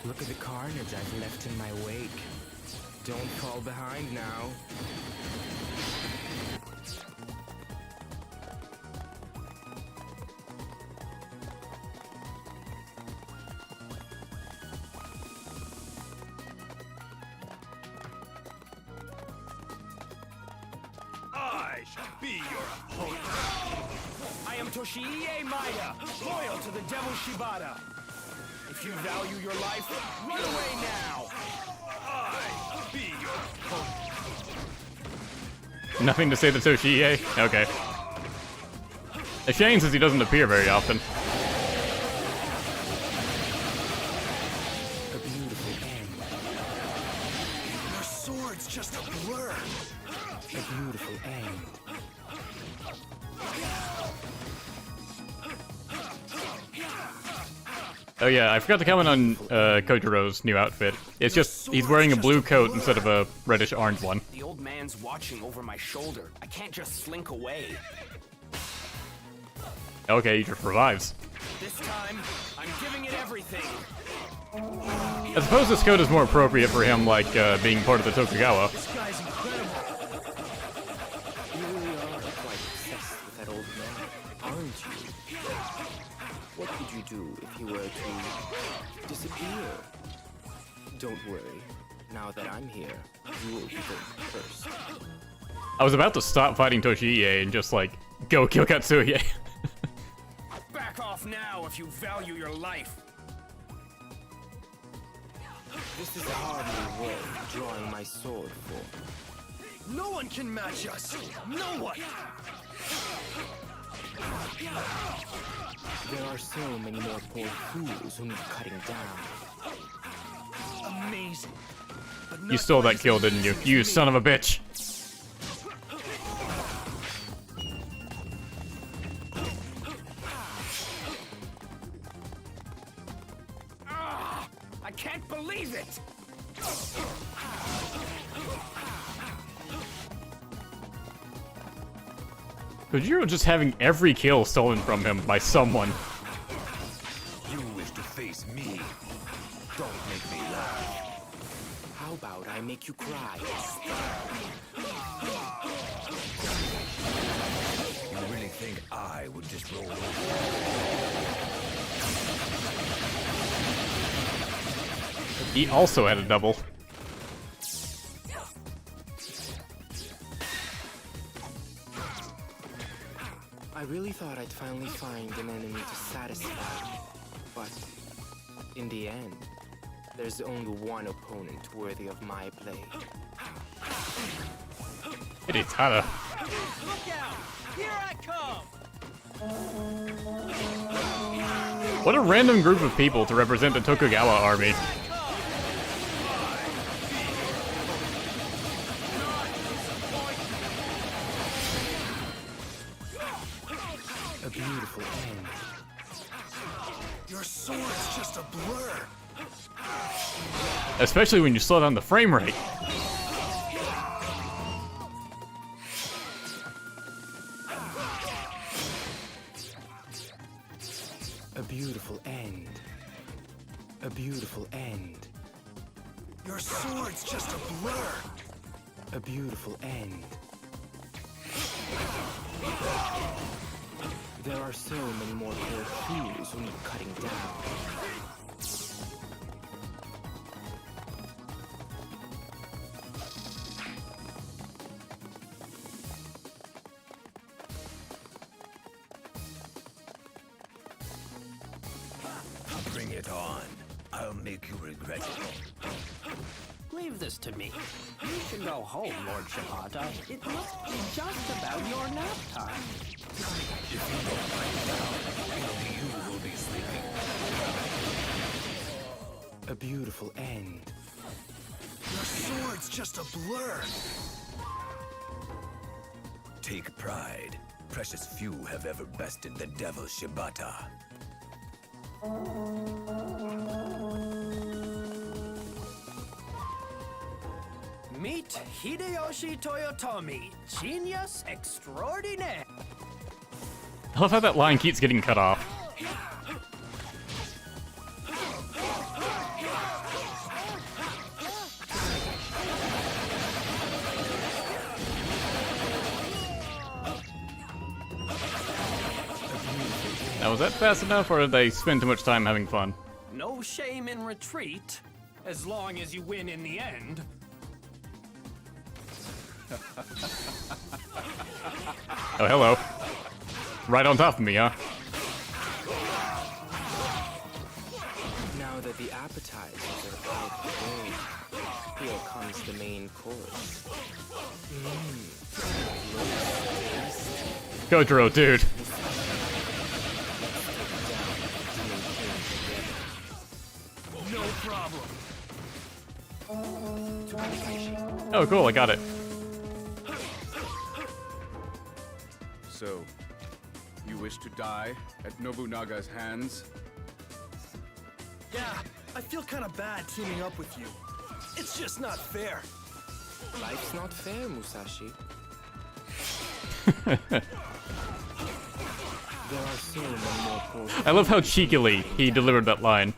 Look at the carnage I've left in my wake. Don't fall behind now. I shall be your opponent. I am Toshiie Maeda, loyal to the Devil Shibata. If you value your life, run away now. I be your opponent. Nothing to say to Toshiie? Okay. A shame since he doesn't appear very often. A beautiful end. Your sword's just a blur. A beautiful end. Oh yeah, I forgot to comment on Kojiro's new outfit. It's just, he's wearing a blue coat instead of a reddish-orange one. The old man's watching over my shoulder. I can't just slink away. Okay, he just revives. This time, I'm giving it everything. I suppose this coat is more appropriate for him, like, being part of the Tokugawa. This guy's incredible. You really are quite obsessed with that old man, aren't you? What would you do if he were to disappear? Don't worry. Now that I'm here, you will be going first. I was about to stop fighting Toshiie and just, like, go kill Katsuye. Back off now if you value your life. This is hardly worth drawing my sword for. No one can match us. No one. There are so many more poor fools who need cutting down. Amazing. You stole that kill, didn't you? You son of a bitch! I can't believe it. Kojiro just having every kill stolen from him by someone. You wish to face me? Don't make me laugh. How about I make you cry? You really think I would just roll over? He also had a double. I really thought I'd finally find an enemy to satisfy me, but in the end, there's only one opponent worthy of my blade. It is Hana. Look out! Here I come! What a random group of people to represent the Tokugawa army. A beautiful end. Your sword's just a blur. Especially when you slow down the frame rate. A beautiful end. A beautiful end. Your sword's just a blur. A beautiful end. There are so many more poor fools who need cutting down. Bring it on. I'll make you regret it. Leave this to me. You should go home, Lord Shibata. It must be just about your nap time. If you don't mind now, maybe you will be sleeping. A beautiful end. Your sword's just a blur. Take pride. Precious few have ever bested the devil Shibata. Meet Hideyoshi Toyotomi, genius extraordinaire. I love how that line keeps getting cut off. Now, was that fast enough, or did they spend too much time having fun? No shame in retreat, as long as you win in the end. Oh, hello. Right on top of me, huh? Now that the appetizers are out of the way, here comes the main course. Kojiro, dude. No problem. Oh, cool, I got it. So, you wish to die at Nobunaga's hands? Yeah, I feel kind of bad teaming up with you. It's just not fair. Life's not fair, Musashi. There are so many more poor. I love how cheekily he delivered that line.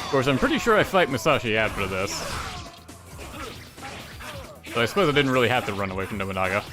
Of course, I'm pretty sure I fight Musashi after this. So I suppose I didn't really have to run away from Nobunaga.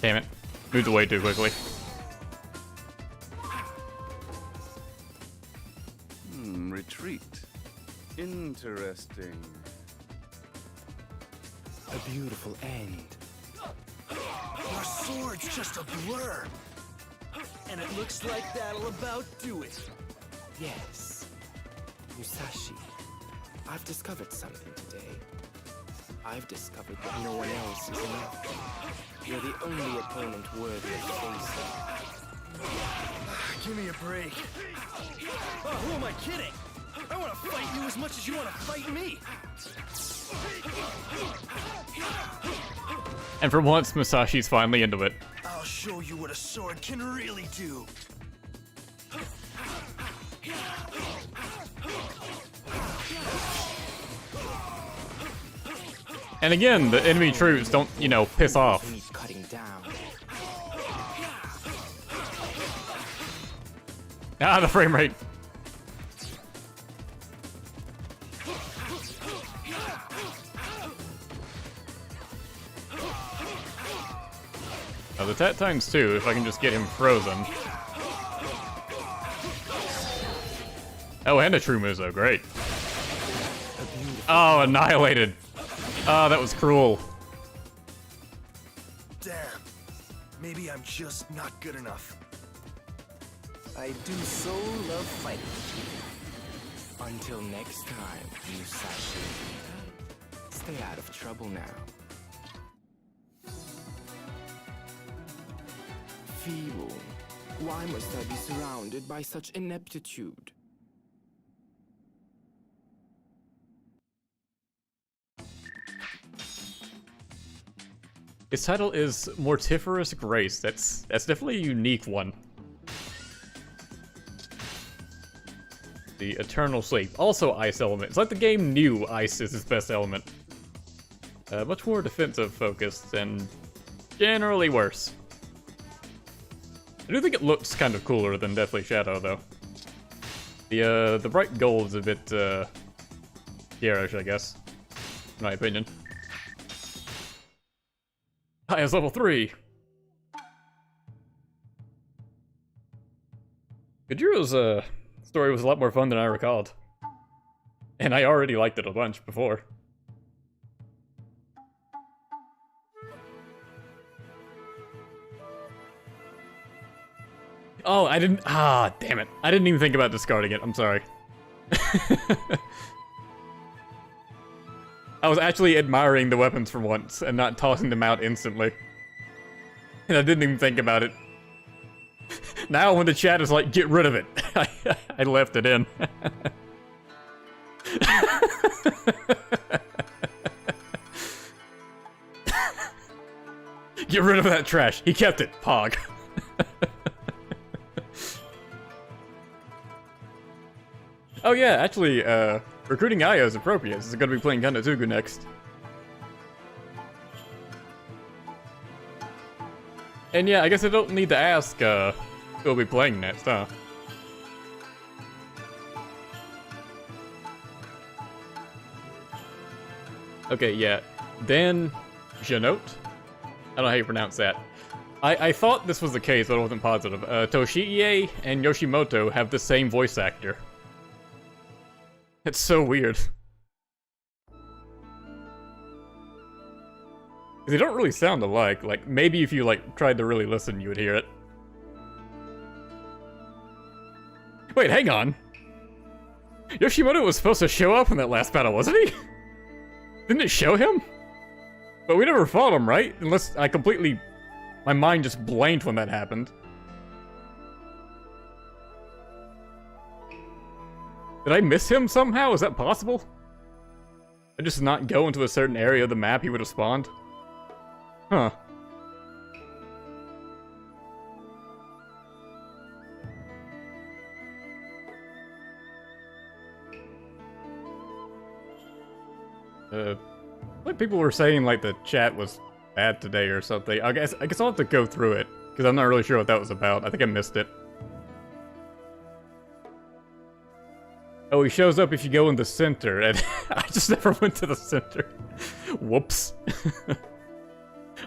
Damn it. Moved away too quickly. Retreat. Interesting. A beautiful end. Your sword's just a blur. And it looks like that'll about do it. Yes. Musashi, I've discovered something today. I've discovered that no one else is enough. You're the only opponent worthy of facing. Give me a break. Oh, who am I kidding? I want to fight you as much as you want to fight me. And for once, Musashi's finally into it. I'll show you what a sword can really do. And again, the enemy troops don't, you know, piss off. Cutting down. Ah, the frame rate. Now the tat times 2, if I can just get him frozen. Oh, and a true Muzo, great. Oh, annihilated. Oh, that was cruel. Damn. Maybe I'm just not good enough. I do so love fighting. Until next time, Musashi. Stay out of trouble now. Feeble. Why must I be surrounded by such ineptitude? His title is Mortiferous Grace. That's definitely a unique one. The Eternal Sleep. Also Ice element. It's like the game knew Ice is his best element. Much more defensive focused and generally worse. I do think it looks kind of cooler than Deathly Shadow, though. The bright gold is a bit, garish, I guess. In my opinion. Highest level 3! Kojiro's, story was a lot more fun than I recalled. And I already liked it a bunch before. Oh, I didn't. Ah, damn it. I didn't even think about discarding it. I'm sorry. I was actually admiring the weapons for once and not tossing them out instantly. And I didn't even think about it. Now when the chat is like, get rid of it, I left it in. Get rid of that trash. He kept it. Pog. Oh yeah, actually, recruiting Aya is appropriate. This is gonna be playing Kanatsugu next. And yeah, I guess I don't need to ask, who'll be playing next, huh? Okay, yeah. Dan Janot? I don't know how you pronounce that. I thought this was the case, but I wasn't positive. Toshiie and Yoshimoto have the same voice actor. It's so weird. They don't really sound alike. Like, maybe if you, like, tried to really listen, you would hear it. Wait, hang on. Yoshimoto was supposed to show up in that last battle, wasn't he? Didn't it show him? But we never fought him, right? Unless I completely... My mind just blanked when that happened. Did I miss him somehow? Is that possible? I just not go into a certain area of the map he would have spawned? Huh. Like people were saying like the chat was bad today or something. I guess I'll have to go through it, because I'm not really sure what that was about. I think I missed it. Oh, he shows up if you go in the center, and I just never went to the center. Whoops.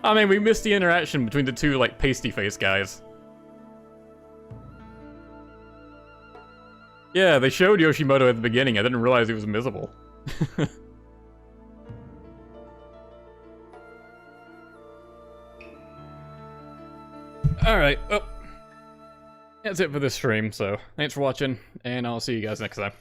I mean, we missed the interaction between the two, like, pasty-face guys. Yeah, they showed Yoshimoto at the beginning. I didn't realize he was invisible. Alright, well, that's it for this stream, so thanks for watching, and I'll see you guys next time.